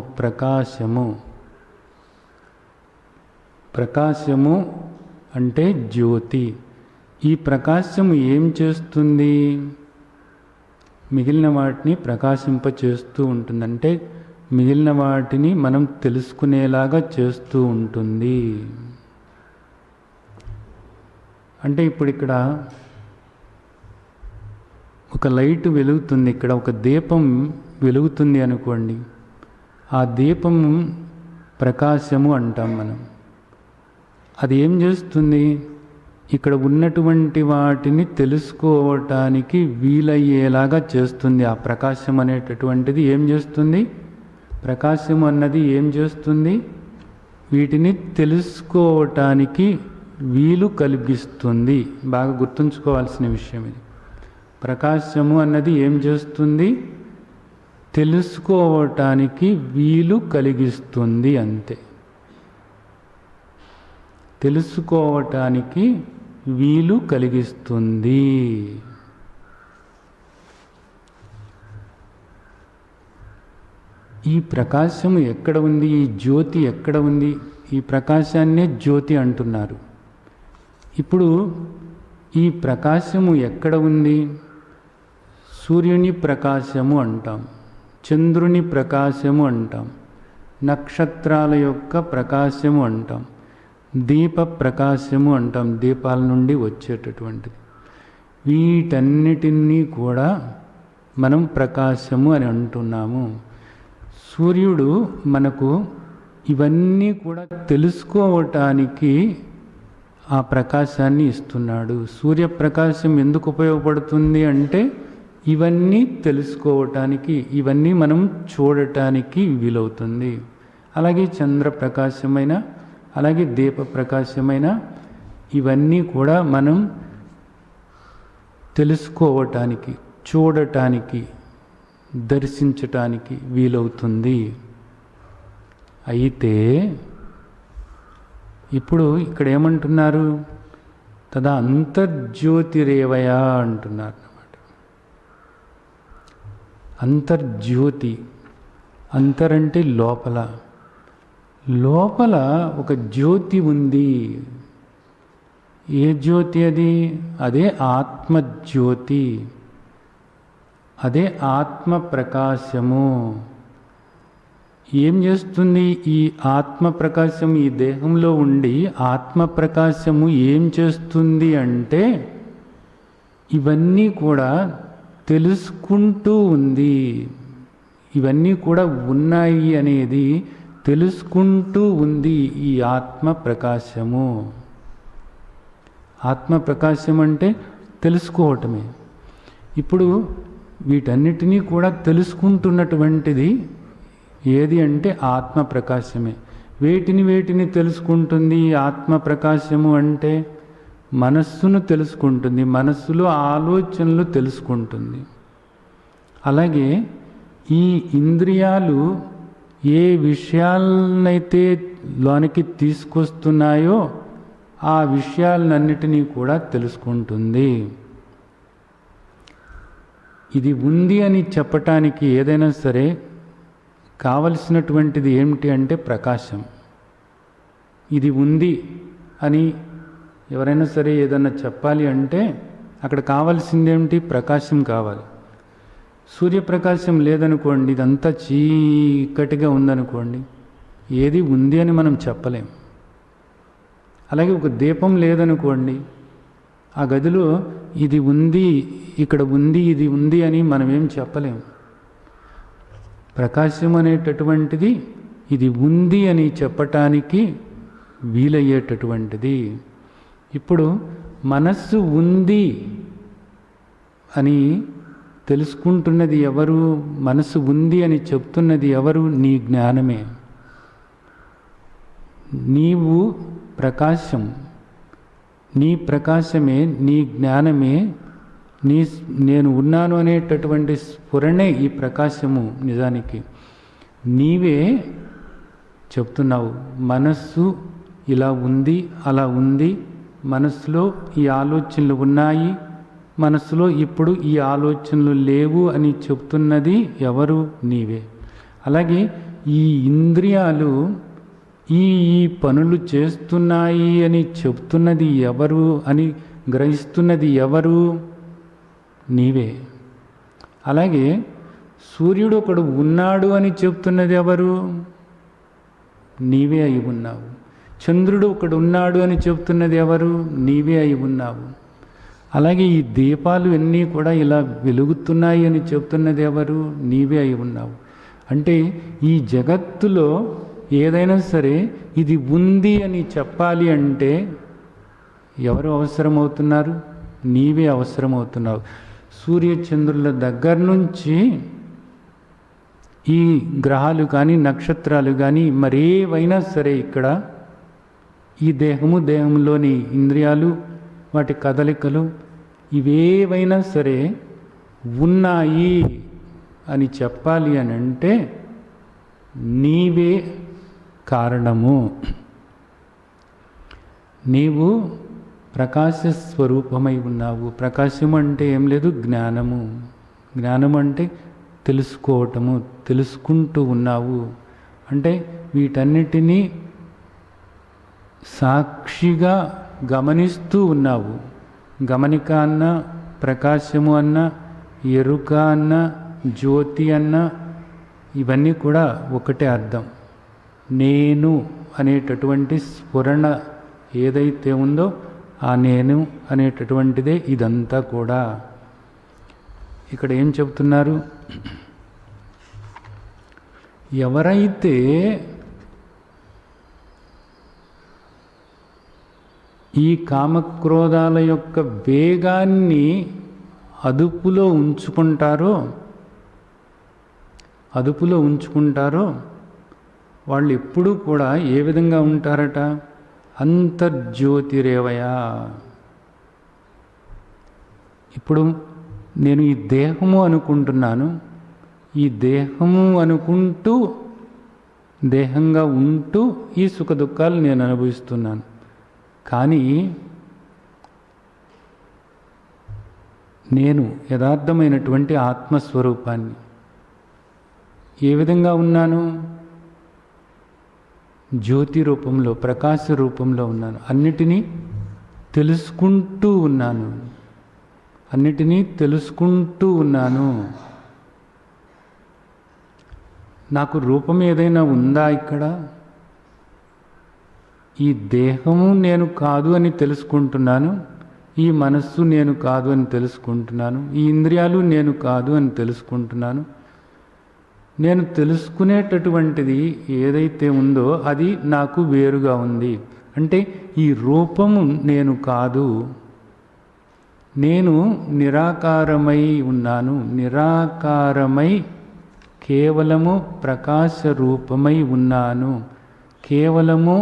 అంటే జ్యోతి. ఈ ప్రకాశము ఏం చేస్తుంది? మిగిలిన వాటిని ప్రకాశింపచేస్తూ ఉంటుంది. అంటే మిగిలిన వాటిని మనం తెలుసుకునేలాగా చేస్తూ ఉంటుంది. అంటే ఇప్పుడు ఇక్కడ ఒక లైట్ వెలుగుతుంది, ఇక్కడ ఒక దీపం వెలుగుతుంది అనుకోండి. ఆ దీపం ప్రకాశము అంటాం మనం. అది ఏం చేస్తుంది? ఇక్కడ ఉన్నటువంటి వాటిని తెలుసుకోవటానికి వీలయ్యేలాగా చేస్తుంది. ఆ ప్రకాశం అనేటటువంటిది ఏం చేస్తుంది? ప్రకాశం అన్నది ఏం చేస్తుంది? వీటిని తెలుసుకోవటానికి వీలు కలిగిస్తుంది. బాగా గుర్తుంచుకోవాల్సిన విషయం ఇది. ప్రకాశము అన్నది ఏం చేస్తుంది? తెలుసుకోవటానికి వీలు కలిగిస్తుంది, అంతే. తెలుసుకోవటానికి వీలు కలిగిస్తుంది. ఈ ప్రకాశము ఎక్కడ ఉంది? ఈ జ్యోతి ఎక్కడ ఉంది? ఈ ప్రకాశాన్నే జ్యోతి అంటున్నారు. ఇప్పుడు ఈ ప్రకాశము ఎక్కడ ఉంది? సూర్యుని ప్రకాశము అంటాం, చంద్రుని ప్రకాశము అంటాం, నక్షత్రాల యొక్క ప్రకాశము అంటాం, దీప ప్రకాశము అంటాం, దీపాల నుండి వచ్చేటటువంటిది. వీటన్నిటినీ కూడా మనం ప్రకాశము అని అంటున్నాము. సూర్యుడు మనకు ఇవన్నీ కూడా తెలుసుకోవటానికి ఆ ప్రకాశాన్ని ఇస్తున్నాడు. సూర్యప్రకాశం ఎందుకు ఉపయోగపడుతుంది అంటే ఇవన్నీ తెలుసుకోవటానికి, ఇవన్నీ మనం చూడటానికి వీలవుతుంది. అలాగే చంద్రప్రకాశమైన, అలాగే దీపప్రకాశమైన ఇవన్నీ కూడా మనం తెలుసుకోవటానికి, చూడటానికి, దర్శించటానికి వీలవుతుంది. అయితే ఇప్పుడు ఇక్కడ ఏమంటున్నారు? తదా అంతర్జ్యోతిరేవయ అంటున్నారు అన్నమాట. అంతర్జ్యోతి, అంతరంటే లోపల, లోపల ఒక జ్యోతి ఉంది. ఏ జ్యోతి అది? అదే ఆత్మజ్యోతి, అదే ఆత్మ ప్రకాశము. ఏం చేస్తుంది ఈ ఆత్మ ప్రకాశం? ఈ దేహంలో ఉండి ఆత్మ ప్రకాశము ఏం చేస్తుంది అంటే ఇవన్నీ కూడా తెలుసుకుంటూ ఉంది. ఇవన్నీ కూడా ఉన్నాయి అనేది తెలుసుకుంటూ ఉంది ఈ ఆత్మ ప్రకాశము. ఆత్మ ప్రకాశం అంటే తెలుసుకోవటమే. ఇప్పుడు వీటన్నిటినీ కూడా తెలుసుకుంటున్నటువంటిది ఏది అంటే ఆత్మ ప్రకాశమే. వేటిని తెలుసుకుంటుంది ఆత్మ ప్రకాశము అంటే? మనస్సును తెలుసుకుంటుంది, మనస్సులో ఆలోచనలు తెలుసుకుంటుంది. అలాగే ఈ ఇంద్రియాలు ఏ విషయాలనైతే లోనికి తీసుకొస్తున్నాయో ఆ విషయాలన్నిటినీ కూడా తెలుసుకుంటుంది. ఇది ఉంది అని చెప్పటానికి ఏదైనా సరే కావలసినటువంటిది ఏమిటి అంటే ప్రకాశం. ఇది ఉంది అని ఎవరైనా సరే ఏదైనా చెప్పాలి అంటే అక్కడ కావాల్సిందేమిటి? ప్రకాశం కావాలి. సూర్యప్రకాశం లేదనుకోండి, ఇదంతా చీకటిగా ఉందనుకోండి, ఏది ఉంది అని మనం చెప్పలేం. అలాగే ఒక దీపం లేదనుకోండి, ఆ గదిలో ఇది ఉంది, ఇక్కడ ఉంది, ఇది ఉంది అని మనం ఏం చెప్పలేం. ప్రకాశం అనేటటువంటిది ఇది ఉంది అని చెప్పటానికి వీలయ్యేటటువంటిది. ఇప్పుడు మనస్సు ఉంది అని తెలుసుకుంటున్నది ఎవరు? మనస్సు ఉంది అని చెప్తున్నది ఎవరు? నీ జ్ఞానమే. నీవు ప్రకాశం, నీ ప్రకాశమే, నీ జ్ఞానమే, నేను ఉన్నాను అనేటటువంటి స్ఫురణే ఈ ప్రకాశము. నిజానికి నీవే చెప్తున్నావు మనస్సు ఇలా ఉంది, అలా ఉంది, మనస్సులో ఈ ఆలోచనలు ఉన్నాయి, మనస్సులో ఇప్పుడు ఈ ఆలోచనలు లేవు అని చెప్తున్నది ఎవరు? నీవే. అలాగే ఈ ఇంద్రియాలు ఈ పనులు చేస్తున్నాయి అని చెప్తున్నది ఎవరు అని గ్రహిస్తున్నది ఎవరు? నీవే. అలాగే సూర్యుడు ఒకడు ఉన్నాడు అని చెప్తున్నది ఎవరు? నీవే అయి ఉన్నావు. చంద్రుడు ఒకడు ఉన్నాడు అని చెప్తున్నది ఎవరు? నీవే అయి ఉన్నావు. అలాగే ఈ దీపాలు అన్నీ కూడా ఇలా వెలుగుతున్నాయి అని చెప్తున్నది ఎవరు? నీవే అయి ఉన్నావు. అంటే ఈ జగత్తులో ఏదైనా సరే ఇది ఉంది అని చెప్పాలి అంటే ఎవరు అవసరమవుతున్నారు? నీవే అవసరమవుతున్నావు. సూర్యచంద్రుల దగ్గర నుంచి ఈ గ్రహాలు కానీ నక్షత్రాలు కానీ మరేవైనా సరే ఇక్కడ ఈ దేహంలోని ఇంద్రియాలు, వాటి కదలికలు ఇవేవైనా సరే ఉన్నాయి అని చెప్పాలి అని అంటే నీవే కారణము. నీవు ప్రకాశ స్వరూపమై ఉన్నావు. ప్రకాశం అంటే ఏం లేదు, జ్ఞానము. జ్ఞానం అంటే తెలుసుకోవటము, తెలుసుకుంటూ ఉన్నావు. అంటే వీటన్నిటినీ సాక్షిగా గమనిస్తూ ఉన్నావు. గమనిక అన్న, ప్రకాశము అన్న, ఎరుక అన్న, జ్యోతి అన్న ఇవన్నీ కూడా ఒకటే అర్థం. నేను అనేటటువంటి స్ఫురణ ఏదైతే ఉందో ఆ నేను అనేటటువంటిదే ఇదంతా కూడా. ఇక్కడ ఏం చెబుతున్నారు? ఎవరైతే ఈ కామక్రోధాల యొక్క వేగాన్ని అదుపులో ఉంచుకుంటారో వాళ్ళు ఎప్పుడూ కూడా ఏ విధంగా ఉంటారట? అంతర్జ్యోతిరేవయా. ఇప్పుడు నేను ఈ దేహము అనుకుంటున్నాను, ఈ దేహము అనుకుంటూ దేహంగా ఉంటూ ఈ సుఖ దుఃఖాలు నేను అనుభవిస్తున్నాను. కానీ నేను యథార్థమైనటువంటి ఆత్మస్వరూపాన్ని ఏ విధంగా ఉన్నాను? జ్యోతి రూపంలో, ప్రకాశ రూపంలో ఉన్నాను. అన్నిటినీ తెలుసుకుంటూ ఉన్నాను. నాకు రూపం ఏదైనా ఉందా ఇక్కడ? ఈ దేహము నేను కాదు అని తెలుసుకుంటున్నాను, ఈ మనస్సు నేను కాదు అని తెలుసుకుంటున్నాను, ఈ ఇంద్రియాలు నేను కాదు అని తెలుసుకుంటున్నాను. నేను తెలుసుకునేటటువంటిది ఏదైతే ఉందో అది నాకు వేరుగా ఉంది. అంటే ఈ రూపము నేను కాదు, నేను నిరాకారమై ఉన్నాను. నిరాకారమై కేవలము ప్రకాశ రూపమై ఉన్నాను, కేవలము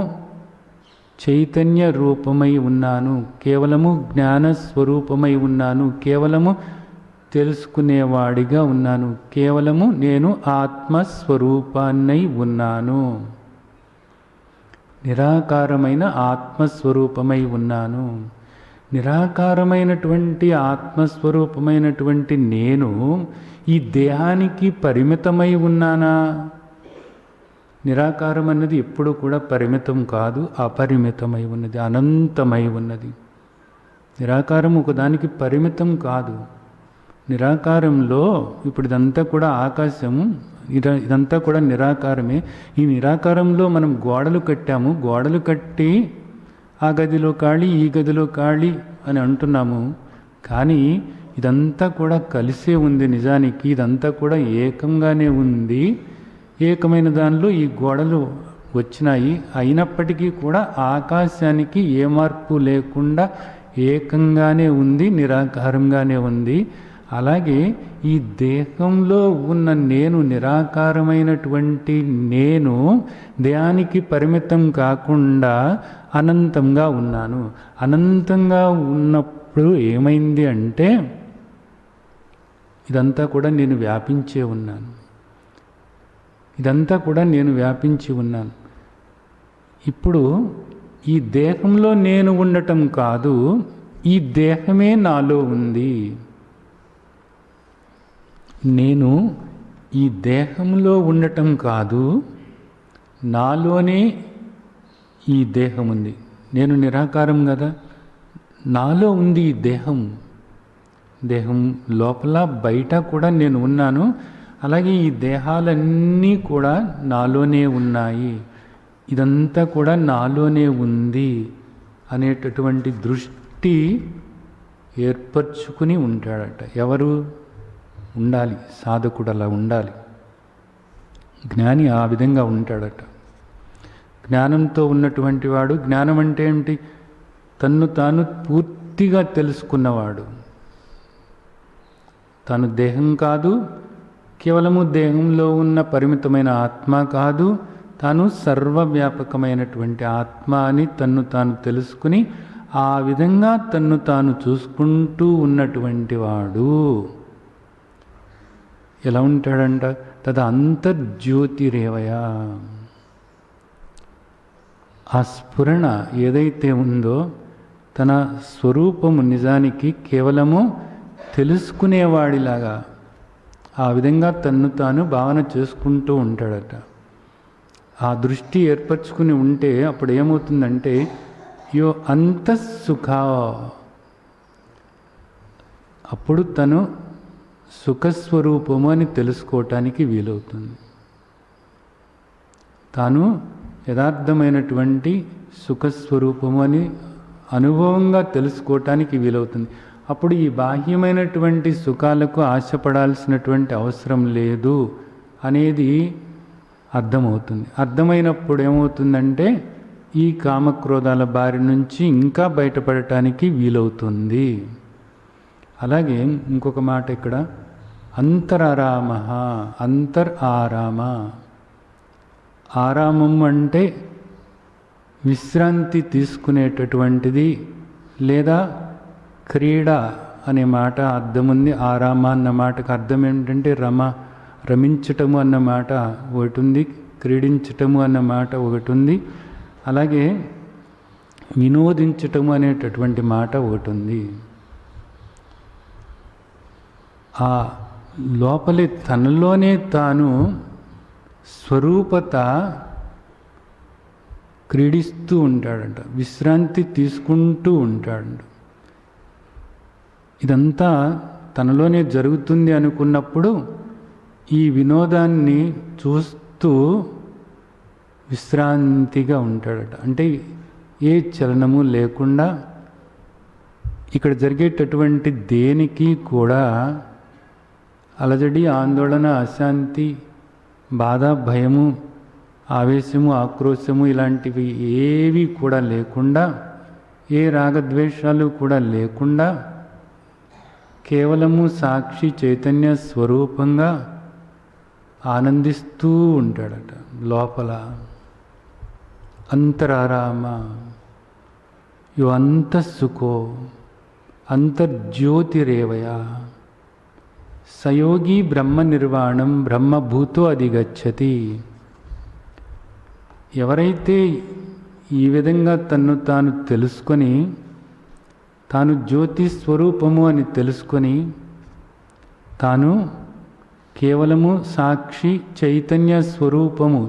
చైతన్య రూపమై ఉన్నాను, కేవలము జ్ఞానస్వరూపమై ఉన్నాను, కేవలము తెలుసుకునేవాడిగా ఉన్నాను, కేవలము నేను ఆత్మస్వరూపాన్నై ఉన్నాను. నిరాకారమైన ఆత్మస్వరూపమై ఉన్నాను. నిరాకారమైనటువంటి ఆత్మస్వరూపమైనటువంటి నేను ఈ దేహానికి పరిమితమై ఉన్నానా? నిరాకారం అన్నది ఎప్పుడు కూడా పరిమితం కాదు, అపరిమితమై ఉన్నది, అనంతమై ఉన్నది. నిరాకారం ఒకదానికి పరిమితం కాదు. నిరాకారంలో ఇప్పుడు ఇదంతా కూడా ఆకాశము, ఇదంతా కూడా నిరాకారమే. ఈ నిరాకారంలో మనం గోడలు కట్టాము, గోడలు కట్టి ఆ గదిలో ఖాళీ, ఈ గదిలో ఖాళీ అని అంటున్నాము. కానీ ఇదంతా కూడా కలిసే ఉంది. నిజానికి ఇదంతా కూడా ఏకంగానే ఉంది. ఏకమైన దానిలో ఈ గోడలు వచ్చినాయి. అయినప్పటికీ కూడా ఆకాశానికి ఏ మార్పు లేకుండా ఏకంగానే ఉంది, నిరాకారంగానే ఉంది. అలాగే ఈ దేహంలో ఉన్న నేను, నిరాకారమైనటువంటి నేను దేహానికి పరిమితం కాకుండా అనంతంగా ఉన్నాను. అనంతంగా ఉన్నప్పుడు ఏమైంది అంటే ఇదంతా కూడా నేను వ్యాపించే ఉన్నాను. ఇదంతా కూడా నేను వ్యాపించి ఉన్నాను. ఇప్పుడు ఈ దేహంలో నేను ఉండటం కాదు, ఈ దేహమే నాలో ఉంది. నేను ఈ దేహంలో ఉండటం కాదు, నాలోనే ఈ దేహం ఉంది. నేను నిరాకారం కదా, నాలో ఉంది ఈ దేహం. దేహం లోపల బయట కూడా నేను ఉన్నాను. అలాగే ఈ దేహాలన్నీ కూడా నాలోనే ఉన్నాయి. ఇదంతా కూడా నాలోనే ఉంది అనేటటువంటి దృష్టి ఏర్పరచుకుని ఉంటాడట. ఎవరు ఉండాలి? సాధకుడు అలా ఉండాలి. జ్ఞాని ఆ విధంగా ఉంటాడట. జ్ఞానంతో ఉన్నటువంటి వాడు, జ్ఞానం అంటే ఏమిటి? తన్ను తాను పూర్తిగా తెలుసుకున్నవాడు. తాను దేహం కాదు, కేవలము దేహంలో ఉన్న పరిమితమైన ఆత్మ కాదు, తాను సర్వవ్యాపకమైనటువంటి ఆత్మ అని తన్ను తాను తెలుసుకుని ఆ విధంగా తన్ను తాను చూసుకుంటూ ఉన్నటువంటి వాడు ఎలా ఉంటాడంట? తద అంతర్జ్యోతిరేవయా. ఆ స్ఫురణ ఏదైతే ఉందో తన స్వరూపము నిజానికి కేవలము తెలుసుకునేవాడిలాగా ఆ విధంగా తన్ను తాను భావన చేసుకుంటూ ఉంటాడట. ఆ దృష్టి ఏర్పరచుకుని ఉంటే అప్పుడు ఏమవుతుందంటే యో అంతఃసుఖ, అప్పుడు తను సుఖస్వరూపము అని తెలుసుకోవటానికి వీలవుతుంది. తాను యథార్థమైనటువంటి సుఖస్వరూపము అని అనుభవంగా తెలుసుకోవటానికి వీలవుతుంది. అప్పుడు ఈ బాహ్యమైనటువంటి సుఖాలకు ఆశపడాల్సినటువంటి అవసరం లేదు అనేది అర్థమవుతుంది. అర్థమైనప్పుడు ఏమవుతుందంటే ఈ కామక్రోధాల బారి నుంచి ఇంకా బయటపడటానికి వీలవుతుంది. అలాగే ఇంకొక మాట ఇక్కడ అంతరారామ, ఆరామ. ఆరామం అంటే విశ్రాంతి తీసుకునేటటువంటిది లేదా క్రీడ అనే మాట అర్థం ఉంది. ఆరామ అన్న మాటకు అర్థం ఏంటంటే రమించటము అన్న మాట ఒకటి ఉంది, క్రీడించటము అన్న మాట ఒకటి ఉంది, అలాగే వినోదించటము అనేటటువంటి మాట ఒకటి ఉంది. ఆ లోపలే తనలోనే తాను స్వరూపత క్రీడిస్తూ ఉంటాడంట, విశ్రాంతి తీసుకుంటూ ఉంటాడంట. ఇదంతా తనలోనే జరుగుతుంది అనుకున్నప్పుడు ఈ వినోదాన్ని చూస్తూ విశ్రాంతిగా ఉంటాడట. అంటే ఏ చలనము లేకుండా ఇక్కడ జరిగేటటువంటి దేనికి కూడా అలజడి, ఆందోళన, అశాంతి, బాధ, భయము, ఆవేశము, ఆక్రోశము ఇలాంటివి ఏవి కూడా లేకుండా, ఏ రాగద్వేషాలు కూడా లేకుండా కేవలము సాక్షి చైతన్య స్వరూపంగా ఆనందిస్తూ ఉంటాడట లోపల. అంతరారామ యో అంతఃసుఖో అంతర్జ్యోతిరేవయ సయోగి బ్రహ్మ నిర్వాణం బ్రహ్మభూతో అధిగచ్చతి. ఎవరైతే ఈ విధంగా తన్ను తాను తెలుసుకొని, తాను జ్యోతి స్వరూపము అని తెలుసుకొని, తాను కేవలము సాక్షి చైతన్య స్వరూపము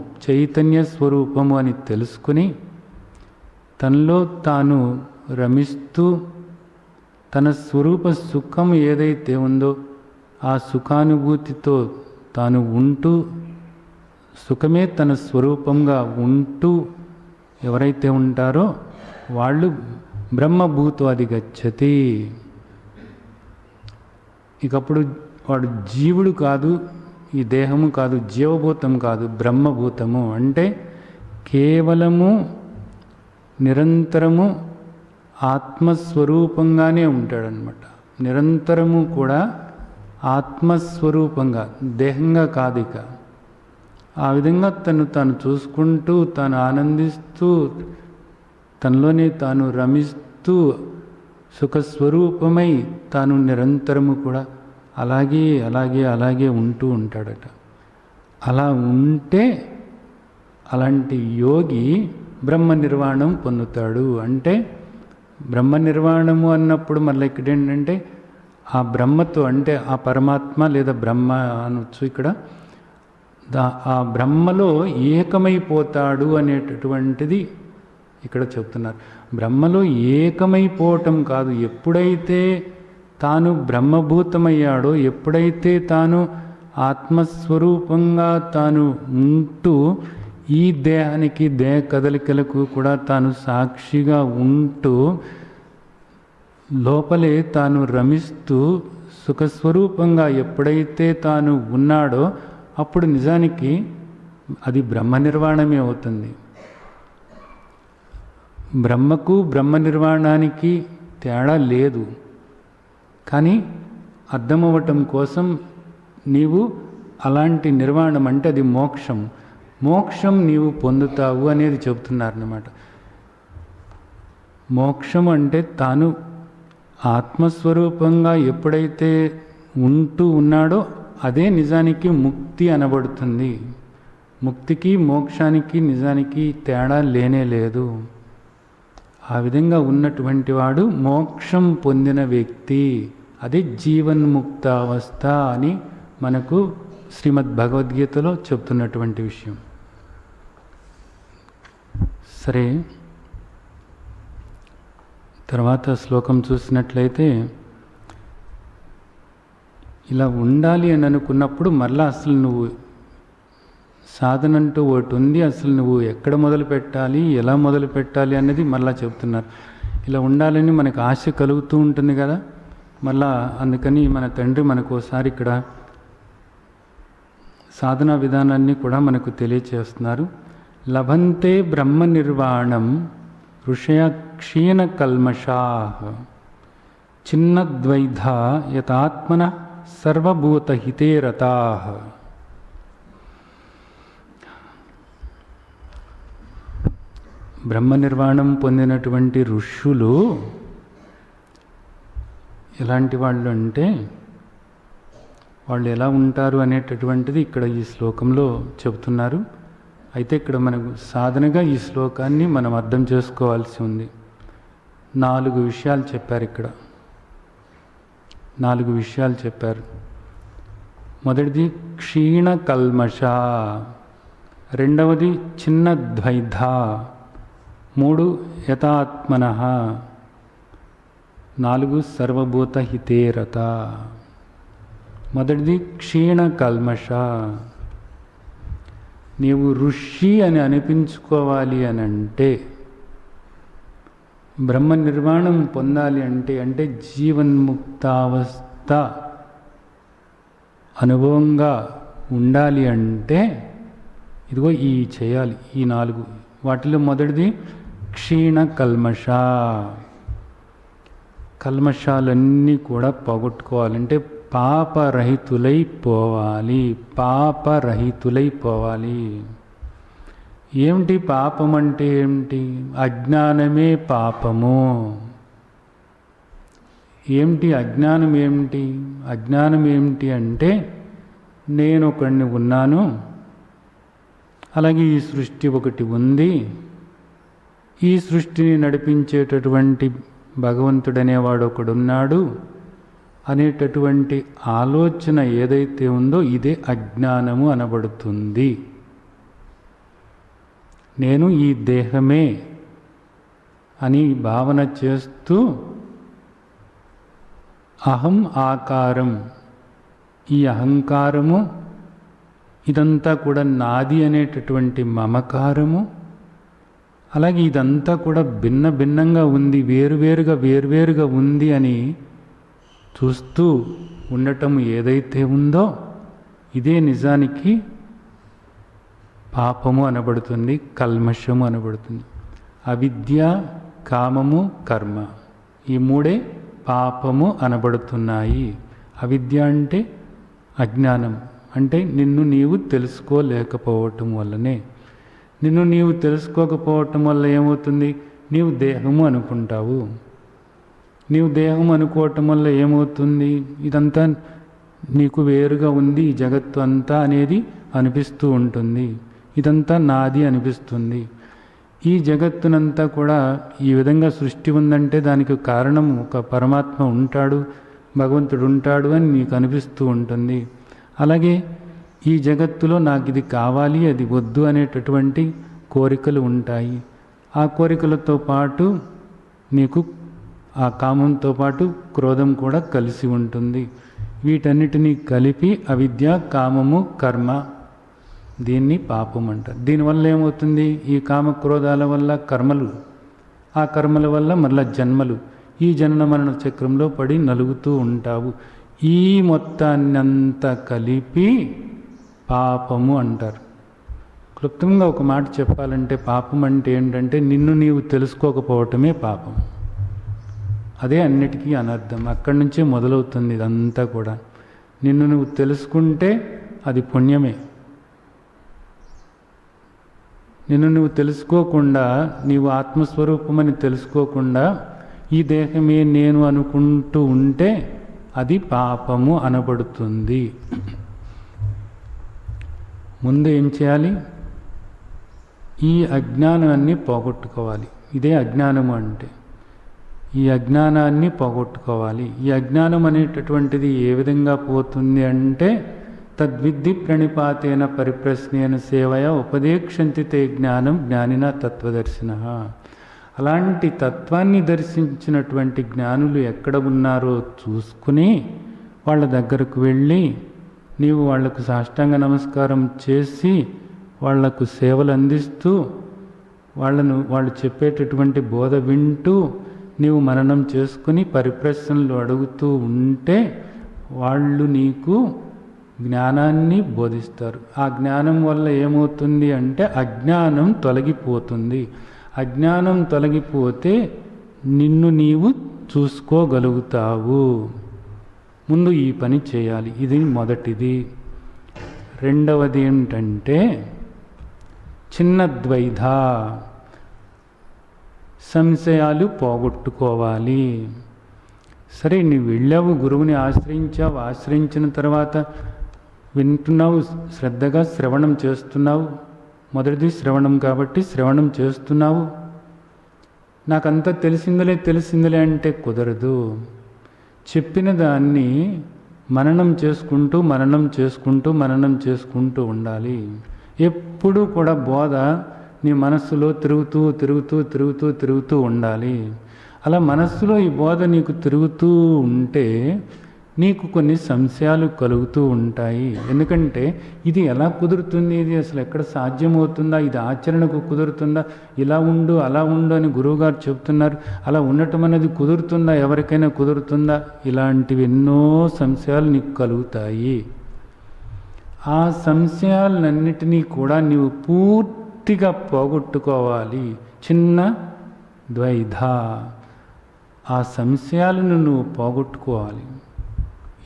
అని తెలుసుకుని తనలో తాను రమిస్తూ తన స్వరూప సుఖం ఏదైతే ఉందో ఆ సుఖానుభూతితో తాను ఉంటూ, సుఖమే తన స్వరూపంగా ఉంటూ ఎవరైతే ఉంటారో వాళ్ళు బ్రహ్మభూతో అధిగచ్చతి. ఇకప్పుడు వాడు జీవుడు కాదు, ఈ దేహము కాదు, జీవభూతం కాదు, బ్రహ్మభూతము. అంటే కేవలము నిరంతరము ఆత్మస్వరూపంగానే ఉంటాడనమాట. నిరంతరము కూడా ఆత్మస్వరూపంగా, దేహంగా కాదు. ఇక ఆ విధంగా తాను చూసుకుంటూ, తాను ఆనందిస్తూ, తనలోనే తాను రమిస్తూ సుఖస్వరూపమై తాను నిరంతరము కూడా అలాగే ఉంటూ ఉంటాడట. అలా ఉంటే అలాంటి యోగి బ్రహ్మ నిర్వాణం పొందుతాడు. అంటే బ్రహ్మ నిర్వాణము అన్నప్పుడు మళ్ళీ ఇక్కడ ఏంటంటే ఆ బ్రహ్మతో, అంటే ఆ పరమాత్మ లేదా బ్రహ్మ అనొచ్చు ఇక్కడ, ఆ బ్రహ్మలో ఏకమైపోతాడు అనేటటువంటిది ఇక్కడ చెప్తున్నారు. బ్రహ్మలో ఏకమైపోవటం కాదు, ఎప్పుడైతే తాను బ్రహ్మభూతమయ్యాడో, ఎప్పుడైతే తాను ఆత్మస్వరూపంగా తాను ఉంటూ ఈ దేహానికి, దేహ కదలికలకు కూడా తాను సాక్షిగా ఉంటూ లోపలే తాను రమిస్తూ సుఖస్వరూపంగా ఎప్పుడైతే తాను ఉన్నాడో అప్పుడు నిజానికి అది బ్రహ్మ నిర్వాణమే అవుతుంది. బ్రహ్మకు బ్రహ్మ నిర్వాణానికి తేడా లేదు. కానీ అర్థమవ్వటం కోసం నీవు అలాంటి నిర్వాణం, అంటే అది మోక్షం నీవు పొందుతావు అనేది చెబుతున్నారన్నమాట. మోక్షం అంటే తాను ఆత్మస్వరూపంగా ఎప్పుడైతే ఉంటూ ఉన్నాడో అదే నిజానికి ముక్తి అనబడుతుంది. ముక్తికి మోక్షానికి నిజానికి తేడా లేనే లేదు. ఆ విధంగా ఉన్నటువంటి వాడు మోక్షం పొందిన వ్యక్తి, అది జీవన్ముక్త అవస్థ అని మనకు శ్రీమద్ భగవద్గీతలో చెప్తున్నటువంటి విషయం. సరే, తర్వాత శ్లోకం చూసినట్లయితే ఇలా ఉండాలి అని అనుకున్నప్పుడు మళ్ళీ అసలు నువ్వు సాధన అంటూ ఒకటి ఉంది. అసలు నువ్వు ఎక్కడ మొదలు పెట్టాలి, ఎలా మొదలు పెట్టాలి అన్నది మళ్ళీ చెప్తున్నారు. ఇలా ఉండాలని మనకు ఆశ కలుగుతూ ఉంటుంది కదా. మళ్ళా అందుకని మన తండ్రి మనకు ఒకసారి ఇక్కడ సాధనా విధానాన్ని కూడా మనకు తెలియచేస్తున్నారు. లభంతే బ్రహ్మ నిర్వాణం ఋషయ క్షీణ కల్మషా చిన్నద్వైధ యతాత్మన సర్వభూత హితే రతా. బ్రహ్మ నిర్వాణం పొందినటువంటి ఋషులు ఎలాంటి వాళ్ళు అంటే వాళ్ళు ఎలా ఉంటారు అనేటటువంటిది ఇక్కడ ఈ శ్లోకంలో చెబుతున్నారు. అయితే ఇక్కడ మనకు సాధనగా ఈ శ్లోకాన్ని మనం అర్థం చేసుకోవాల్సి ఉంది. 4 విషయాలు చెప్పారు ఇక్కడ. 4 విషయాలు చెప్పారు. మొదటిది క్షీణ కల్మష, రెండవది చిన్న ద్వైధ, 3 యథాత్మనః, 4 సర్వభూత హితేరత. మొదటిది క్షీణ కల్మష. నీవు ఋషి అని అనిపించుకోవాలి అని అంటే, బ్రహ్మ నిర్వాణం పొందాలి అంటే జీవన్ముక్తావస్థ అనుభవంగా ఉండాలి అంటే ఇదిగో ఈ చేయాలి, ఈ 4. వాటిలో మొదటిది క్షీణ కల్మష. కల్మషాలన్నీ కూడా పోగొట్టుకోవాలంటే పాపరహితులై పోవాలి. పాపరహితులై పోవాలి. ఏమిటి పాపం అంటే ఏమిటి? అజ్ఞానమే పాపము. ఏమిటి అజ్ఞానం? ఏమిటి అజ్ఞానం? ఏమిటి అంటే నేను ఒకడిని ఉన్నాను, అలాగే ఈ సృష్టి ఒకటి ఉంది, ఈ సృష్టిని నడిపించేటటువంటి భగవంతుడనేవాడు ఒకడున్నాడు అనేటటువంటి ఆలోచన ఏదైతే ఉందో ఇదే అజ్ఞానము అనబడుతుంది. నేను ఈ దేహమే అని భావన చేస్తూ అహం ఆకారం, ఈ అహంకారము, ఇదంతా కూడా నాది అనేటటువంటి మమకారము, అలాగే ఇదంతా కూడా భిన్న భిన్నంగా ఉంది, వేరువేరుగా ఉంది అని చూస్తూ ఉండటం ఏదైతే ఉందో ఇదే నిజానికి పాపము అనబడుతుంది, కల్మషము అనబడుతుంది. అవిద్య, కామము, కర్మ, ఈ 3 పాపము అనబడుతున్నాయి. అవిద్య అంటే అజ్ఞానం, అంటే నిన్ను నీవు తెలుసుకోలేకపోవటం వల్లనే. నిన్ను నీవు తెలుసుకోకపోవటం వల్ల ఏమవుతుంది? నీవు దేహము అనుకుంటావు. నీవు దేహం అనుకోవటం వల్ల ఏమవుతుంది? ఇదంతా నీకు వేరుగా ఉంది, ఈ జగత్తు అంతా అనేది అనిపిస్తూ ఉంటుంది. ఇదంతా నాది అనిపిస్తుంది. ఈ జగత్తునంతా కూడా ఈ విధంగా సృష్టి ఉందంటే దానికి కారణం ఒక పరమాత్మ ఉంటాడు, భగవంతుడు ఉంటాడు అని నీకు అనిపిస్తూ ఉంటుంది. అలాగే ఈ జగత్తులో నాకు ఇది కావాలి, అది వద్దు అనేటటువంటి కోరికలు ఉంటాయి. ఆ కోరికలతో పాటు నీకు ఆ కామంతో పాటు క్రోధం కూడా కలిసి ఉంటుంది. వీటన్నిటినీ కలిపి అవిద్య, కామము, కర్మ, దీన్ని పాపం అంటారు. దీనివల్ల ఏమవుతుంది? ఈ కామ క్రోధాల వల్ల కర్మలు, ఆ కర్మల వల్ల మళ్ళా జన్మలు, ఈ జనన మరణ చక్రంలో పడి నలుగుతూ ఉంటావు. ఈ మొత్తాన్నంతా కలిపి పాపము అంటారు. క్లుప్తంగా ఒక మాట చెప్పాలంటే పాపం అంటే ఏంటంటే నిన్ను నీవు తెలుసుకోకపోవటమే పాపం. అదే అన్నిటికీ అనర్థం. అక్కడి నుంచే మొదలవుతుంది ఇదంతా కూడా. నిన్ను నువ్వు తెలుసుకుంటే అది పుణ్యమే. నిన్ను నువ్వు తెలుసుకోకుండా, నీవు ఆత్మస్వరూపమని తెలుసుకోకుండా ఈ దేహమే నేను అనుకుంటూ ఉంటే అది పాపము అనబడుతుంది. ముందు ఏం చేయాలి? ఈ అజ్ఞానాన్ని పోగొట్టుకోవాలి. ఇదే అజ్ఞానము అంటే. ఈ అజ్ఞానాన్ని పోగొట్టుకోవాలి. ఈ అజ్ఞానం అనేటటువంటిది ఏ విధంగా పోతుంది అంటే తద్విద్ధి ప్రణిపాతేన పరిప్రశ్నేన సేవయ ఉపదేక్షంతి తే జ్ఞానం జ్ఞానిన తత్వదర్శిన. అలాంటి తత్వాన్ని దర్శించినటువంటి జ్ఞానులు ఎక్కడ ఉన్నారో చూసుకుని వాళ్ళ దగ్గరకు వెళ్ళి నీవు వాళ్లకు సాష్టాంగ నమస్కారం చేసి వాళ్లకు సేవలు అందిస్తూ వాళ్ళు చెప్పేటటువంటి బోధ వింటూ నీవు మననం చేసుకుని పరిప్రశ్నలు అడుగుతూ ఉంటే వాళ్ళు నీకు జ్ఞానాన్ని బోధిస్తారు. ఆ జ్ఞానం వల్ల ఏమవుతుంది అంటే అజ్ఞానం తొలగిపోతుంది. అజ్ఞానం తొలగిపోతే నిన్ను నీవు చూసుకోగలుగుతావు. ముందు ఈ పని చేయాలి. ఇది మొదటిది. రెండవది ఏంటంటే చిన్న ద్వైధ, సంశయాలు పోగొట్టుకోవాలి. సరే, నీవు వెళ్ళావు, గురువుని ఆశ్రయించావు, ఆశ్రయించిన తర్వాత వింటున్నావు, శ్రద్ధగా శ్రవణం చేస్తున్నావు. మొదటిది శ్రవణం కాబట్టి శ్రవణం చేస్తున్నావు. నాకంతా తెలిసిందిలే అంటే కుదరదు. చెప్పిన దాన్ని మననం చేసుకుంటూ ఉండాలి. ఎప్పుడూ కూడా బోధ నీ మనస్సులో తిరుగుతూ ఉండాలి. అలా మనస్సులో ఈ బోధ నీకు తిరుగుతూ ఉంటే నీకు కొన్ని సంశయాలు కలుగుతూ ఉంటాయి. ఎందుకంటే ఇది ఎలా కుదురుతుంది, ఇది అసలు ఎక్కడ సాధ్యమవుతుందా, ఇది ఆచరణకు కుదురుతుందా, ఇలా ఉండు అలా ఉండు అని గురువుగారు చెప్తున్నారు, అలా ఉండటం అనేది కుదురుతుందా, ఎవరికైనా కుదురుతుందా, ఇలాంటివి ఎన్నో సంశయాలు నీకు కలుగుతాయి. ఆ సంశయాలన్నిటినీ కూడా నీవు పూర్తిగా పోగొట్టుకోవాలి. చిన్న ద్వైధ, ఆ సంశయాలను నువ్వు పోగొట్టుకోవాలి.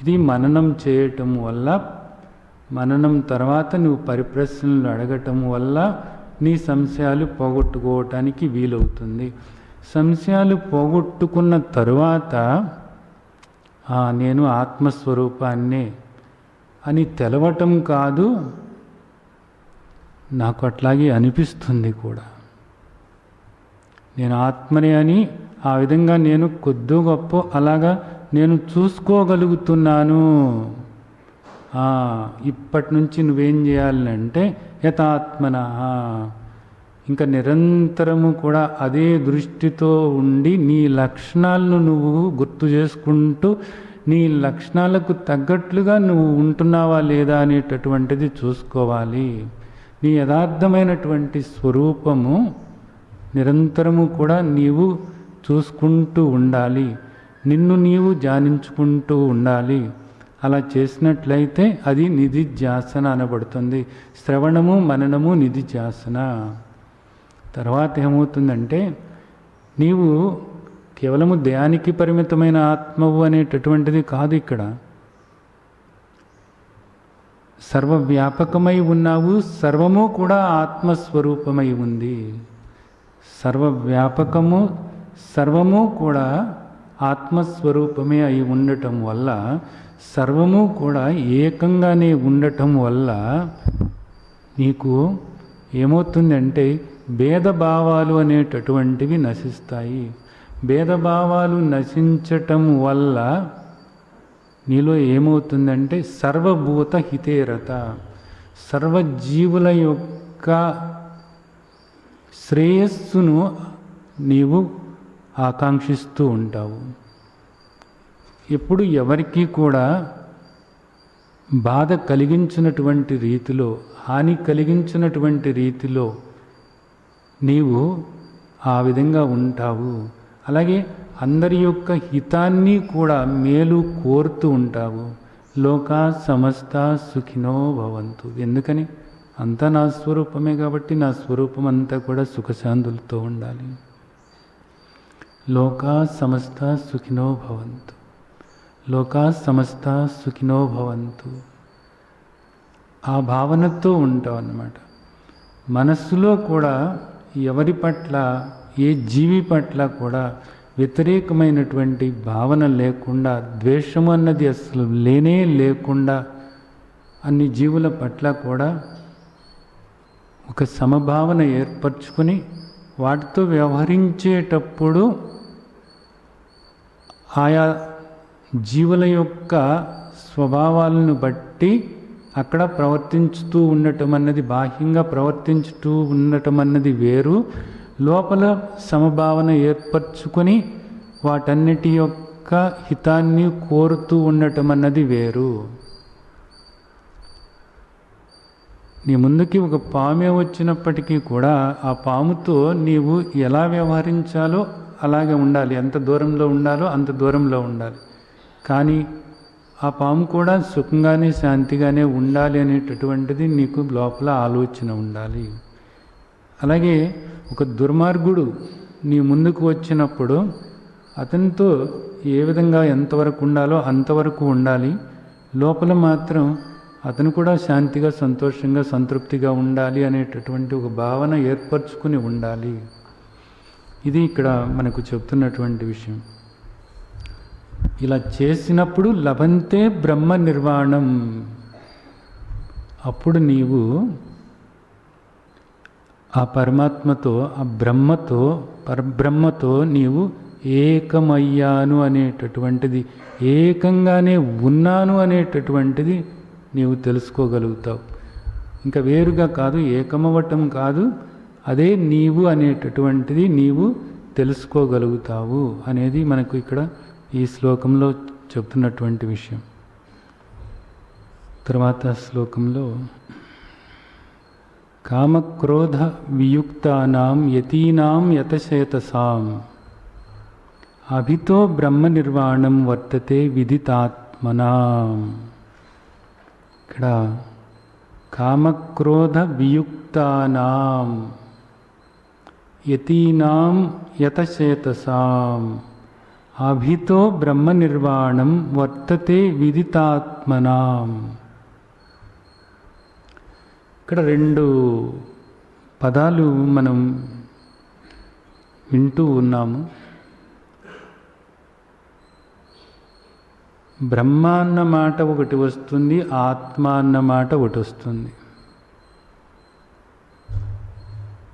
ఇది మననం చేయటం వల్ల, మననం తర్వాత నువ్వు పరిప్రశ్నలు అడగటం వల్ల నీ సంశయాలు పోగొట్టుకోవటానికి వీలవుతుంది. సంశయాలు పోగొట్టుకున్న తరువాత నేను ఆత్మస్వరూపాన్నే అని తెలవటం కాదు, నాకు అట్లాగే అనిపిస్తుంది కూడా. నేను ఆత్మనే అని ఆ విధంగా నేను కొద్దో గొప్ప అలాగా నేను చూసుకోగలుగుతున్నాను. ఇప్పటి నుంచి నువ్వేం చేయాలంటే యథాత్మన, ఇంకా నిరంతరము కూడా అదే దృష్టితో ఉండి నీ లక్షణాలను నువ్వు గుర్తు చేసుకుంటూ నీ లక్షణాలకు తగ్గట్లుగా నువ్వు ఉంటున్నావా లేదా అనేటటువంటిది చూసుకోవాలి. నీ యథార్థమైనటువంటి స్వరూపము నిరంతరము కూడా నీవు చూసుకుంటూ ఉండాలి. నిన్ను నీవు ధ్యానించుకుంటూ ఉండాలి. అలా చేసినట్లయితే అది నిధిధ్యాసన అనబడుతుంది. శ్రవణము మననము నిధిధ్యాసన. తర్వాత ఏమవుతుందంటే నీవు కేవలము దేహానికి పరిమితమైన ఆత్మవు అనేటటువంటిది కాదు. ఇక్కడ సర్వవ్యాపకమై ఉన్నావు. సర్వము కూడా ఆత్మస్వరూపమై ఉంది. సర్వవ్యాపకము, సర్వము కూడా ఆత్మస్వరూపమే అయి ఉండటం వల్ల, సర్వము కూడా ఏకంగానే ఉండటం వల్ల నీకు ఏమవుతుందంటే భేదభావాలు అనేటటువంటివి నశిస్తాయి. భేదభావాలు నశించటం వల్ల నీలో ఏమవుతుందంటే సర్వభూత హితేరత, సర్వజీవుల యొక్క శ్రేయస్సును నీవు ఆకాంక్షిస్తూ ఉంటావు. ఎప్పుడు ఎవరికి కూడా బాధ కలిగించినటువంటి రీతిలో, హాని కలిగించినటువంటి రీతిలో నీవు ఆ విధంగా ఉంటావు. అలాగే అందరి యొక్క హితాన్ని కూడా మేలు కోరుతూ ఉంటావు. లోకా సమస్త సుఖినో భవంతు. ఎందుకని? అంతా నా స్వరూపమే కాబట్టి నా స్వరూపం అంతా కూడా సుఖశాంతులతో ఉండాలి. లోకా సమస్త సుఖినో భవంతు, లోకా సమస్త సుఖినో భవంతు. ఆ భావనతో ఉంటావు అన్నమాట. మనస్సులో కూడా ఎవరి పట్ల, ఏ జీవి పట్ల కూడా వ్యతిరేకమైనటువంటి భావన లేకుండా, ద్వేషం అన్నది అసలు లేనే లేకుండా అన్ని జీవుల పట్ల కూడా ఒక సమభావన ఏర్పరచుకొని వాటితో వ్యవహరించేటప్పుడు ఆయా జీవుల యొక్క స్వభావాలను బట్టి అక్కడ ప్రవర్తించుతూ ఉండటం అన్నది, బాహ్యంగా ప్రవర్తించుతూ ఉండటం అన్నది వేరు. లోపల సమభావన ఏర్పరచుకొని వాటన్నిటి యొక్క హితాన్ని కోరుతూ ఉండటం అన్నది వేరు. నీ ముందుకి ఒక పామే వచ్చినప్పటికీ కూడా ఆ పాముతో నీవు ఎలా వ్యవహరించాలో అలాగే ఉండాలి, ఎంత దూరంలో ఉండాలో అంత దూరంలో ఉండాలి. కానీ ఆ పాము కూడా సుఖంగానే శాంతిగానే ఉండాలి అనేటటువంటిది నీకు లోపల ఆలోచన ఉండాలి. అలాగే ఒక దుర్మార్గుడు నీ ముందుకు వచ్చినప్పుడు అతనితో ఏ విధంగా ఎంతవరకు ఉండాలో అంతవరకు ఉండాలి. లోపల మాత్రం అతను కూడా శాంతిగా సంతోషంగా సంతృప్తిగా ఉండాలి అనేటటువంటి ఒక భావన ఏర్పరచుకుని ఉండాలి. ఇది ఇక్కడ మనకు చెప్తున్నటువంటి విషయం. ఇలా చేసినప్పుడు లభంతే బ్రహ్మ నిర్వాణం. అప్పుడు నీవు ఆ పరమాత్మతో, ఆ బ్రహ్మతో, పరబ్రహ్మతో నీవు ఏకమయ్యాను అనేటటువంటిది, ఏకంగానే ఉన్నాను అనేటటువంటిది నీవు తెలుసుకోగలుగుతావు. ఇంకా వేరుగా కాదు, ఏకమవటం కాదు, అదే నీవు అనేటటువంటిది నీవు తెలుసుకోగలుగుతావు అనేది మనకు ఇక్కడ ఈ శ్లోకంలో చెప్తున్నటువంటి విషయం. తర్వాత శ్లోకంలో కామక్రోధ వియుక్తానాం యతీనాం యతశేతసాం అభితో బ్రహ్మ నిర్వాణం వర్తతే విదితాత్మనాం. ఇక్కడ కామక్రోధ వియుక్తానాం యతీనాం యతశేతసాం అభితో బ్రహ్మ నిర్వాణం వర్తతే విదితాత్మనాం. ఇక్కడ రెండు పదాలు మనం వింటూ ఉన్నాము. బ్రహ్మ అన్న మాట ఒకటి వస్తుంది, ఆత్మ అన్న మాట ఒకటి వస్తుంది.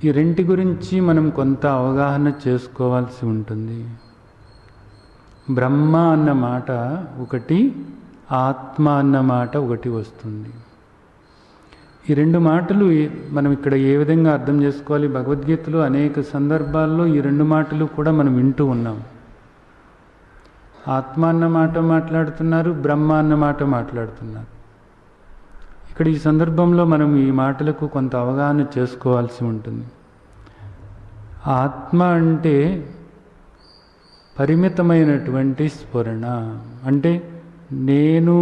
ఈ రెంటి గురించి మనం కొంత అవగాహన చేసుకోవాల్సి ఉంటుంది. బ్రహ్మ అన్న మాట ఒకటి, ఆత్మ అన్న మాట ఒకటి వస్తుంది. ఈ రెండు మాటలు మనం ఇక్కడ ఏ విధంగా అర్థం చేసుకోవాలి? భగవద్గీతలో అనేక సందర్భాల్లో ఈ రెండు మాటలు కూడా మనం వింటూ ఉన్నాం. ఆత్మ అన్న మాట మాట్లాడుతున్నారు, బ్రహ్మ అన్న మాట మాట్లాడుతున్నారు. ఇక్కడ ఈ సందర్భంలో మనం ఈ మాటలకు కొంత అవగాహన చేసుకోవాల్సి ఉంటుంది. ఆత్మ అంటే పరిమితమైనటువంటి స్ఫురణ. అంటే నేను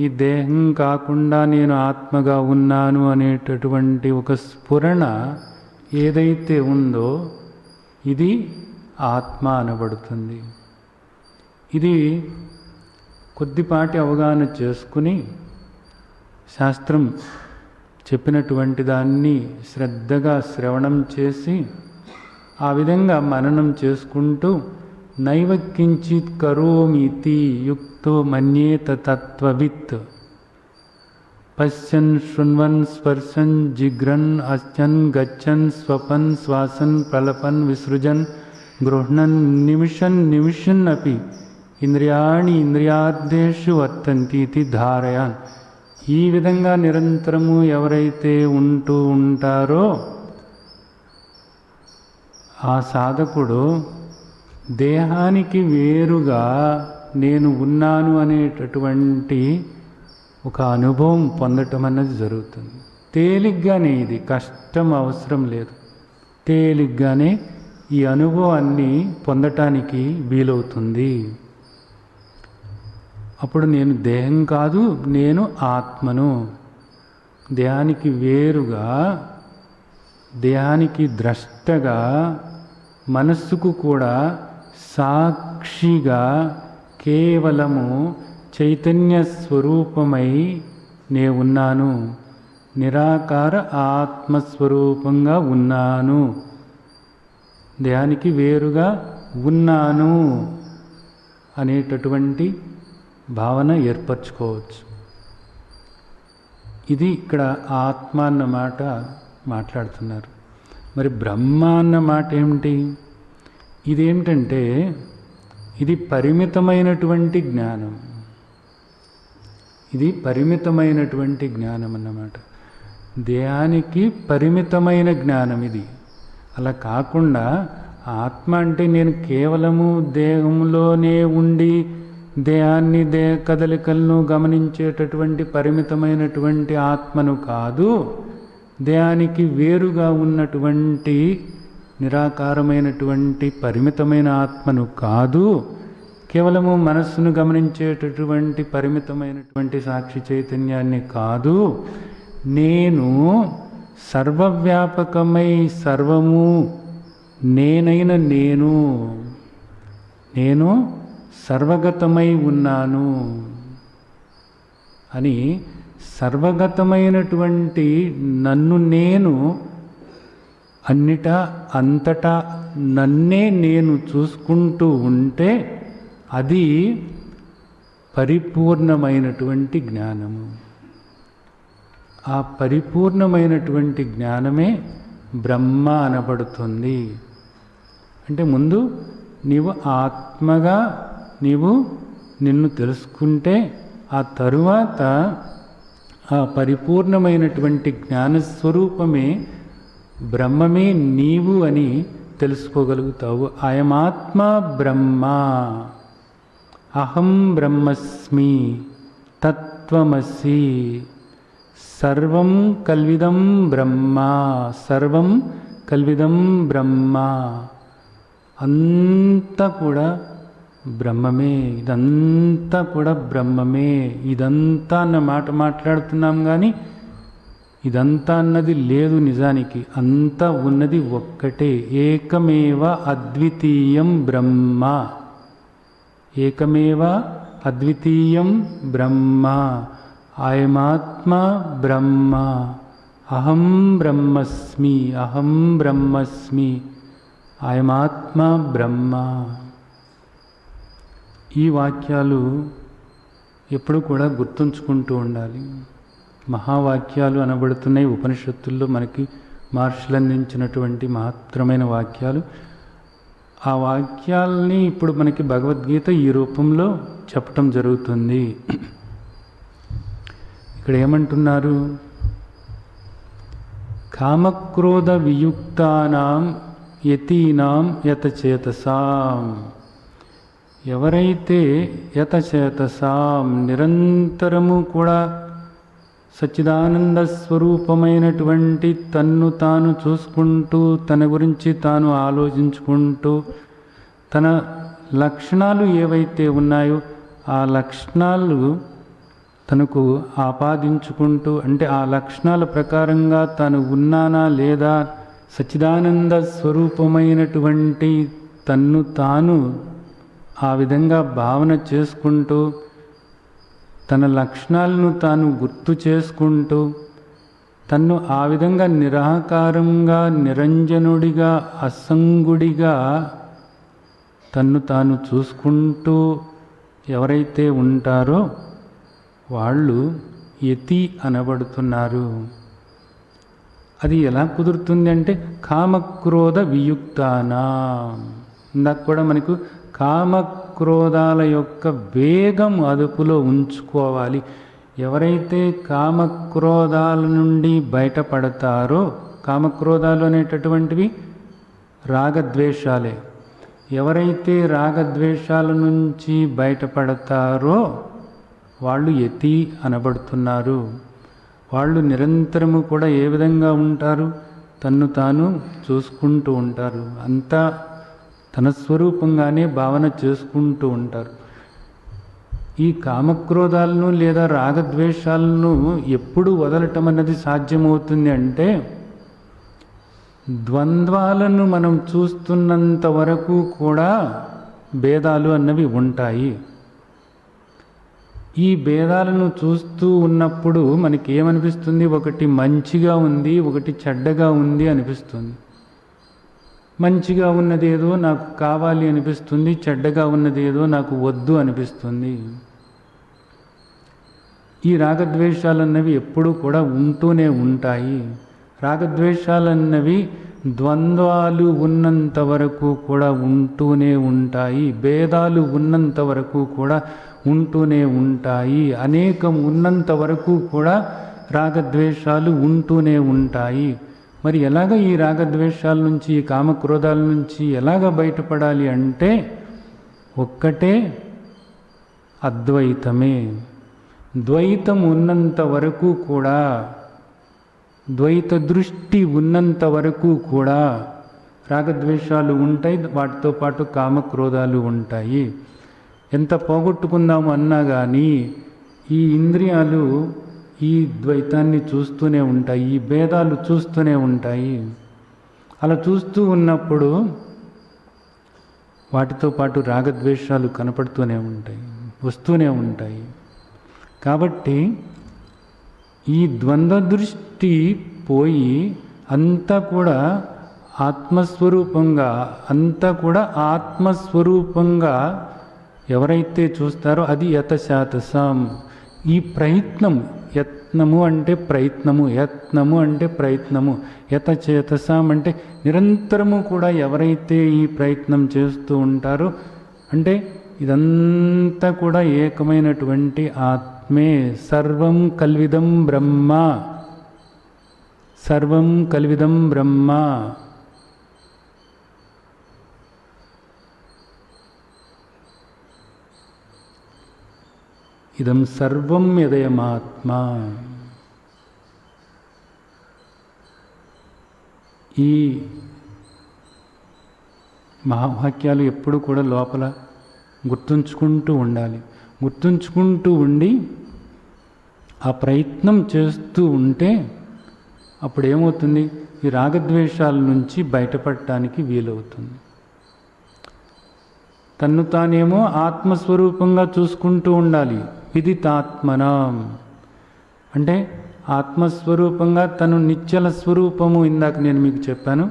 ఈ దేహం కాకుండా నేను ఆత్మగా ఉన్నాను అనేటటువంటి ఒక స్ఫురణ ఏదైతే ఉందో ఇది ఆత్మ అనబడుతుంది. ఇది కొద్దిపాటి అవగాహన చేసుకుని శాస్త్రం చెప్పినటువంటి దాన్ని శ్రద్ధగా శ్రవణం చేసి ఆ విధంగా మననం చేసుకుంటూ నైవ కించిత్ కరోమితి యుక్తో మన్యేత తత్వవిత్ పశ్యన్ శృణ్వన్ స్పర్శన్ జిఘ్రన్ అశ్చన్ గచ్చన్ స్వపన్ శ్వాసన్ ప్రలపన్ విసృజన్ గృహ్ణన్ నిమిషన్ నిమిషన్ అపి ఇంద్రియాణి ఇంద్రియార్థేషు వర్తంతి ఇది ధారయాన్. ఈ విధంగా నిరంతరము ఎవరైతే ఉంటూ ఉంటారో ఆ సాధకుడు దేహానికి వేరుగా నేను ఉన్నాను అనేటటువంటి ఒక అనుభవం పొందటం అన్నది జరుగుతుంది. తేలిగ్గానే, ఇది కష్టం అవసరం లేదు, తేలిగ్గానే ఈ అనుభవాన్ని పొందటానికి వీలవుతుంది. అప్పుడు నేను దేహం కాదు, నేను ఆత్మను. దేహానికి వేరుగా, దేహానికి ద్రష్టగా, మనస్సుకు కూడా సాక్షిగా కేవలము చైతన్య స్వరూపమై నే ఉన్నాను, నిరాకార ఆత్మస్వరూపంగా ఉన్నాను, దేహానికి వేరుగా ఉన్నాను అనేటటువంటి భావన ఏర్పరచుకోవచ్చు. ఇది ఇక్కడ ఆత్మ అన్న మాట మాట్లాడుతున్నారు. మరి బ్రహ్మ అన్న మాట ఏమిటి? ఇదేమిటంటే ఇది పరిమితమైనటువంటి జ్ఞానం. ఇది పరిమితమైనటువంటి జ్ఞానం అన్నమాట. దేహానికి పరిమితమైన జ్ఞానం ఇది. అలా కాకుండా ఆత్మ అంటే నేను కేవలము దేహంలోనే ఉండి దేహాన్ని కదలికలను గమనించేటటువంటి పరిమితమైనటువంటి ఆత్మను కాదు, దేహానికి వేరుగా ఉన్నటువంటి నిరాకారమైనటువంటి పరిమితమైన ఆత్మను కాదు, కేవలము మనస్సును గమనించేటటువంటి పరిమితమైనటువంటి సాక్షి చైతన్యాన్ని కాదు, నేను సర్వవ్యాపకమై సర్వము నేనైన నేను సర్వగతమై ఉన్నాను అని సర్వగతమైనటువంటి నన్ను నేను అన్నిటా అంతటా నన్నే నేను చూసుకుంటూ ఉంటే అది పరిపూర్ణమైనటువంటి జ్ఞానము. ఆ పరిపూర్ణమైనటువంటి జ్ఞానమే బ్రహ్మ అనబడుతుంది. అంటే ముందు నీవు ఆత్మగా నీవు నిన్ను తెలుసుకుంటే ఆ తరువాత ఆ పరిపూర్ణమైనటువంటి జ్ఞానస్వరూపమే బ్రహ్మమే నీవు అని తెలుసుకోగలుగుతావు. అయమాత్మ బ్రహ్మ, అహం బ్రహ్మస్మి, తత్వమసి, సర్వం కల్విదం బ్రహ్మ, సర్వం కల్విదం బ్రహ్మ, అంతా కూడా బ్రహ్మమే, ఇదంతా కూడా బ్రహ్మమే. ఇదంతా అన్న మాట మాట్లాడుతున్నాం కానీ ఇదంతా అన్నది లేదు. నిజానికి అంతా ఉన్నది ఒక్కటే. ఏకమేవ అద్వితీయం బ్రహ్మ, ఏకమేవ అద్వితీయం బ్రహ్మ, అయమాత్మ బ్రహ్మ, అహం బ్రహ్మస్మి, అహం బ్రహ్మస్మి, అయమాత్మ బ్రహ్మ. ఈ వాక్యాలు ఎప్పుడు కూడా గుర్తుంచుకుంటూ ఉండాలి. మహావాక్యాలు అనబడుతున్నాయి ఉపనిషత్తుల్లో, మనకి మహర్షులు అందించినటువంటి మహత్తరమైన వాక్యాలు. ఆ వాక్యాలని ఇప్పుడు మనకి భగవద్గీత ఈ రూపంలో చెప్పటం జరుగుతుంది. ఇక్కడ ఏమంటున్నారు? కామక్రోధ వియుక్తానాం యతీనాం యతచేతసాం. ఎవరైతే యతచేతసాం నిరంతరము కూడా సచ్చిదానంద స్వరూపమైనటువంటి తన్ను తాను చూసుకుంటూ, తన గురించి తాను ఆలోచించుకుంటూ, తన లక్షణాలు ఏవైతే ఉన్నాయో ఆ లక్షణాలు తనకు ఆపాదించుకుంటూ, అంటే ఆ లక్షణాల ప్రకారంగా తాను ఉన్నానా లేదా, సచ్చిదానంద స్వరూపమైనటువంటి తన్ను తాను ఆ విధంగా భావన చేసుకుంటూ, తన లక్షణాలను తాను గుర్తు చేసుకుంటూ, తన్ను ఆ విధంగా నిరాకారంగా, నిరంజనుడిగా, అసంగుడిగా తన్ను తాను చూసుకుంటూ ఎవరైతే ఉంటారో వాళ్ళు యతి అనబడుతున్నారు. అది ఎలా కుదురుతుంది అంటే కామక్రోధ వియుక్తానా. ఇందాక కూడా మనకు కామక్రోధాల యొక్క వేగం అదుపులో ఉంచుకోవాలి. ఎవరైతే కామక్రోధాల నుండి బయటపడతారో, కామక్రోధాలు అనేటటువంటివి రాగద్వేషాలే. ఎవరైతే రాగద్వేషాల నుంచి బయటపడతారో వాళ్ళు యతి అనబడుతున్నారు. వాళ్ళు నిరంతరము కూడా ఏ విధంగా ఉంటారు? తన్ను తాను చూసుకుంటూ ఉంటారు. అంతా తన స్వరూపంగానే భావన చేసుకుంటూ ఉంటారు. ఈ కామక్రోధాలను లేదా రాగద్వేషాలను ఎప్పుడు వదలటం అన్నది సాధ్యమవుతుంది అంటే, ద్వంద్వాలను మనం చూస్తున్నంత వరకు కూడా భేదాలు అన్నవి ఉంటాయి. ఈ భేదాలను చూస్తూ ఉన్నప్పుడు మనకి ఏమనిపిస్తుంది? ఒకటి మంచిగా ఉంది, ఒకటి చెడ్డగా ఉంది అనిపిస్తుంది. మంచిగా ఉన్నదేదో నాకు కావాలి అనిపిస్తుంది, చెడ్డగా ఉన్నదేదో నాకు వద్దు అనిపిస్తుంది. ఈ రాగద్వేషాలన్నవి ఎప్పుడూ కూడా ఉంటూనే ఉంటాయి. రాగద్వేషాలన్నవి ద్వంద్వాలు ఉన్నంత వరకు కూడా ఉంటూనే ఉంటాయి. భేదాలు ఉన్నంత వరకు కూడా ఉంటూనే ఉంటాయి. అనేకం ఉన్నంత వరకు కూడా రాగద్వేషాలు ఉంటూనే ఉంటాయి. మరి ఎలాగ ఈ రాగద్వేషాల నుంచి, ఈ కామక్రోధాల నుంచి ఎలాగ బయటపడాలి అంటే ఒక్కటే అద్వైతమే. ద్వైతం ఉన్నంత వరకు కూడా, ద్వైత దృష్టి ఉన్నంత వరకు కూడా రాగద్వేషాలు ఉంటాయి, వాటితో పాటు కామక్రోధాలు ఉంటాయి. ఎంత పోగొట్టుకుందాము అన్నా కానీ ఈ ఇంద్రియాలు ఈ ద్వైతాన్ని చూస్తూనే ఉంటాయి, ఈ భేదాలు చూస్తూనే ఉంటాయి. అలా చూస్తూ ఉన్నప్పుడు వాటితో పాటు రాగద్వేషాలు కనపడుతూనే ఉంటాయి, వస్తూనే ఉంటాయి. కాబట్టి ఈ ద్వంద్వ దృష్టి పోయి అంతా కూడా ఆత్మస్వరూపంగా, అంతా కూడా ఆత్మస్వరూపంగా ఎవరైతే చూస్తారో అది యతశాతసాం. ఈ ప్రయత్నం, యత్నము అంటే ప్రయత్నము, యత్నము అంటే ప్రయత్నము, యతచేతసాం అంటే నిరంతరము కూడా ఎవరైతే ఈ ప్రయత్నం చేస్తూ ఉంటారో, అంటే ఇదంతా కూడా ఏకమైనటువంటి ఆత్మే. సర్వం కల్విదం బ్రహ్మ, సర్వం కల్విదం బ్రహ్మ. ఇదం సర్వం యదయమాత్మ. ఈ మహావాక్యాలు ఎప్పుడు కూడా లోపల గుర్తుంచుకుంటూ ఉండాలి. గుర్తుంచుకుంటూ ఉండి ఆ ప్రయత్నం చేస్తూ ఉంటే అప్పుడు ఏమవుతుంది, ఈ రాగద్వేషాల నుంచి బయటపడటానికి వీలవుతుంది. తన్ను తానేమో ఆత్మస్వరూపంగా చూసుకుంటూ ఉండాలి. విదితాత్మనాం అంటే ఆత్మస్వరూపంగా తను నిశ్చల స్వరూపము. ఇందాక నేను మీకు చెప్పాను,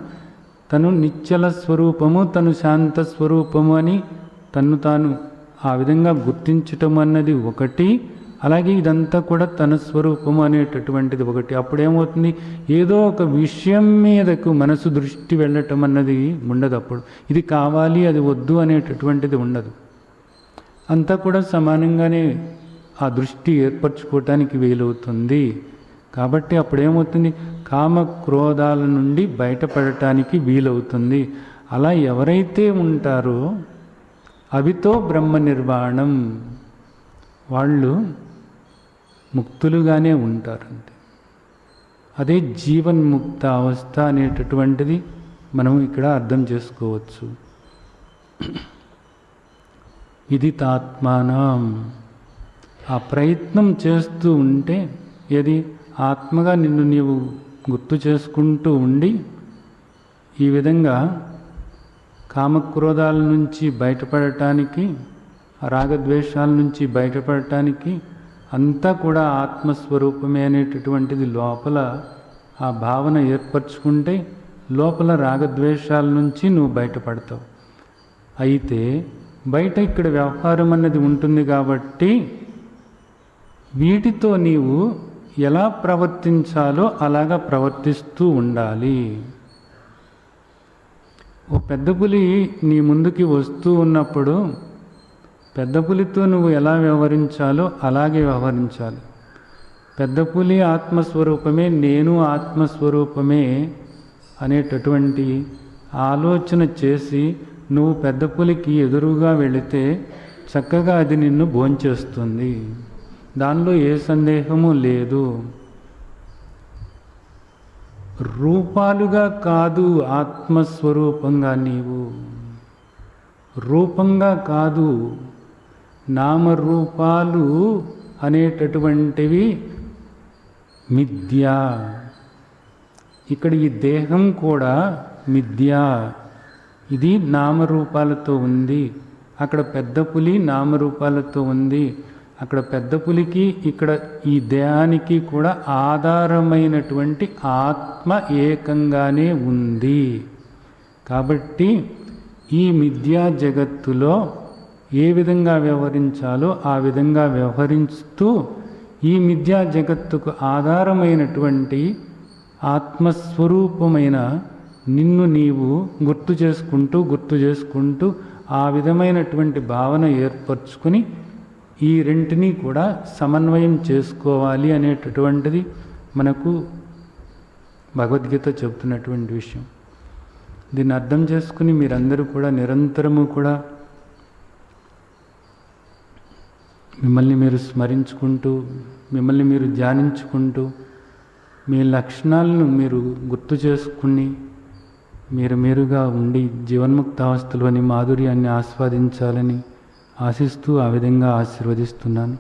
తను నిశ్చల స్వరూపము, తను శాంత స్వరూపము అని తన్ను తాను ఆ విధంగా గుర్తించటం అన్నది ఒకటి. అలాగే ఇదంతా కూడా తన స్వరూపము అనేటటువంటిది ఒకటి. అప్పుడేమవుతుంది, ఏదో ఒక విషయం మీదకు మనసు దృష్టి వెళ్ళటం అన్నది ఉండదు. అప్పుడు ఇది కావాలి అది వద్దు అనేటటువంటిది ఉండదు. అంతా కూడా సమానంగానే ఆ దృష్టి ఏర్పరచుకోవటానికి వీలవుతుంది. కాబట్టి అప్పుడేమవుతుంది, కామ క్రోధాల నుండి బయటపడటానికి వీలవుతుంది. అలా ఎవరైతే ఉంటారో అవితో బ్రహ్మ నిర్వాణం, వాళ్ళు ముక్తులుగానే ఉంటారంతే. అదే జీవన్ముక్త అవస్థ అనేటటువంటిది మనం ఇక్కడ అర్థం చేసుకోవచ్చు. విదితాత్మానం, ఆ ప్రయత్నం చేస్తూ ఉంటే, ఏది ఆత్మగా నిన్ను నీవు గుర్తు చేసుకుంటూ ఉండి ఈ విధంగా కామక్రోధాల నుంచి బయటపడటానికి, రాగద్వేషాల నుంచి బయటపడటానికి అంతా కూడా ఆత్మస్వరూపమే అనేటటువంటిది లోపల ఆ భావన ఏర్పరచుకుంటే లోపల రాగద్వేషాల నుంచి నువ్వు బయటపడతావు. అయితే బయట ఇక్కడ వ్యవహారం అన్నది ఉంటుంది కాబట్టి వీటితో నీవు ఎలా ప్రవర్తించాలో అలాగా ప్రవర్తిస్తూ ఉండాలి. ఓ పెద్ద పులి నీ ముందుకి వస్తూ ఉన్నప్పుడు పెద్ద పులితో నువ్వు ఎలా వ్యవహరించాలో అలాగే వ్యవహరించాలి. పెద్ద పులి ఆత్మస్వరూపమే, నేను ఆత్మస్వరూపమే అనేటటువంటి ఆలోచన చేసి నువ్వు పెద్ద పులికి ఎదురుగా వెళితే చక్కగా అది నిన్ను భోంచేస్తుంది. దానిలో ఏ సందేహము లేదు. రూపాలుగా కాదు, ఆత్మస్వరూపంగా నీవు రూపంగా కాదు. నామరూపాలు అనేటటువంటివి మిథ్య. ఇక్కడ ఈ దేహం కూడా మిథ్య, ఇది నామరూపాలతో ఉంది. అక్కడ పెద్ద పులి నామరూపాలతో ఉంది. అక్కడ పెద్ద పులికి ఇక్కడ ఈ దేహానికి కూడా ఆధారమైనటువంటి ఆత్మ ఏకంగానే ఉంది. కాబట్టి ఈ మిథ్యా జగత్తులో ఏ విధంగా వ్యవహరించాలో ఆ విధంగా వ్యవహరిస్తూ ఈ మిథ్యా జగత్తుకు ఆధారమైనటువంటి ఆత్మస్వరూపమైన నిన్ను నీవు గుర్తు చేసుకుంటూ ఆ విధమైనటువంటి భావన ఏర్పరచుకుని ఈ రెంటిని కూడా సమన్వయం చేసుకోవాలి అనేటటువంటిది మనకు భగవద్గీత చెబుతున్నటువంటి విషయం. దీన్ని అర్థం చేసుకుని మీరందరూ కూడా నిరంతరము కూడా మిమ్మల్ని మీరు స్మరించుకుంటూ, మిమ్మల్ని మీరు ధ్యానించుకుంటూ, మీ లక్షణాలను మీరు గుర్తు చేసుకుని మీరుగా ఉండి జీవన్ముక్తావస్థలోని మాధుర్యాన్ని ఆస్వాదించాలని ఆశిస్తూ ఆ విధంగా ఆశీర్వదిస్తున్నాను.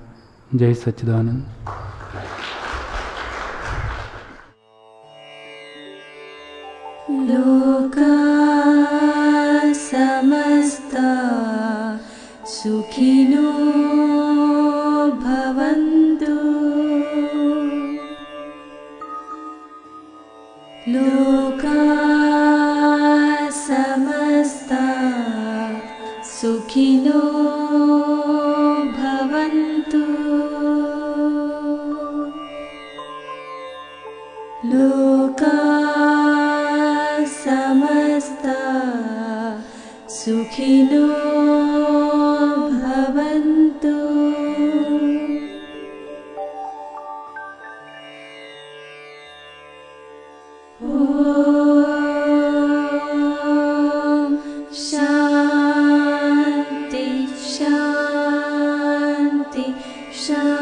జై సచ్చిదానంద్. లోకా సమస్తా సుఖినో భవంతు. లోకా సమస్తా సుఖినో భవంతు. లోకా సమస్తా సుఖినో భవంతు. ఓం శాంతి శాంతి శాంతి.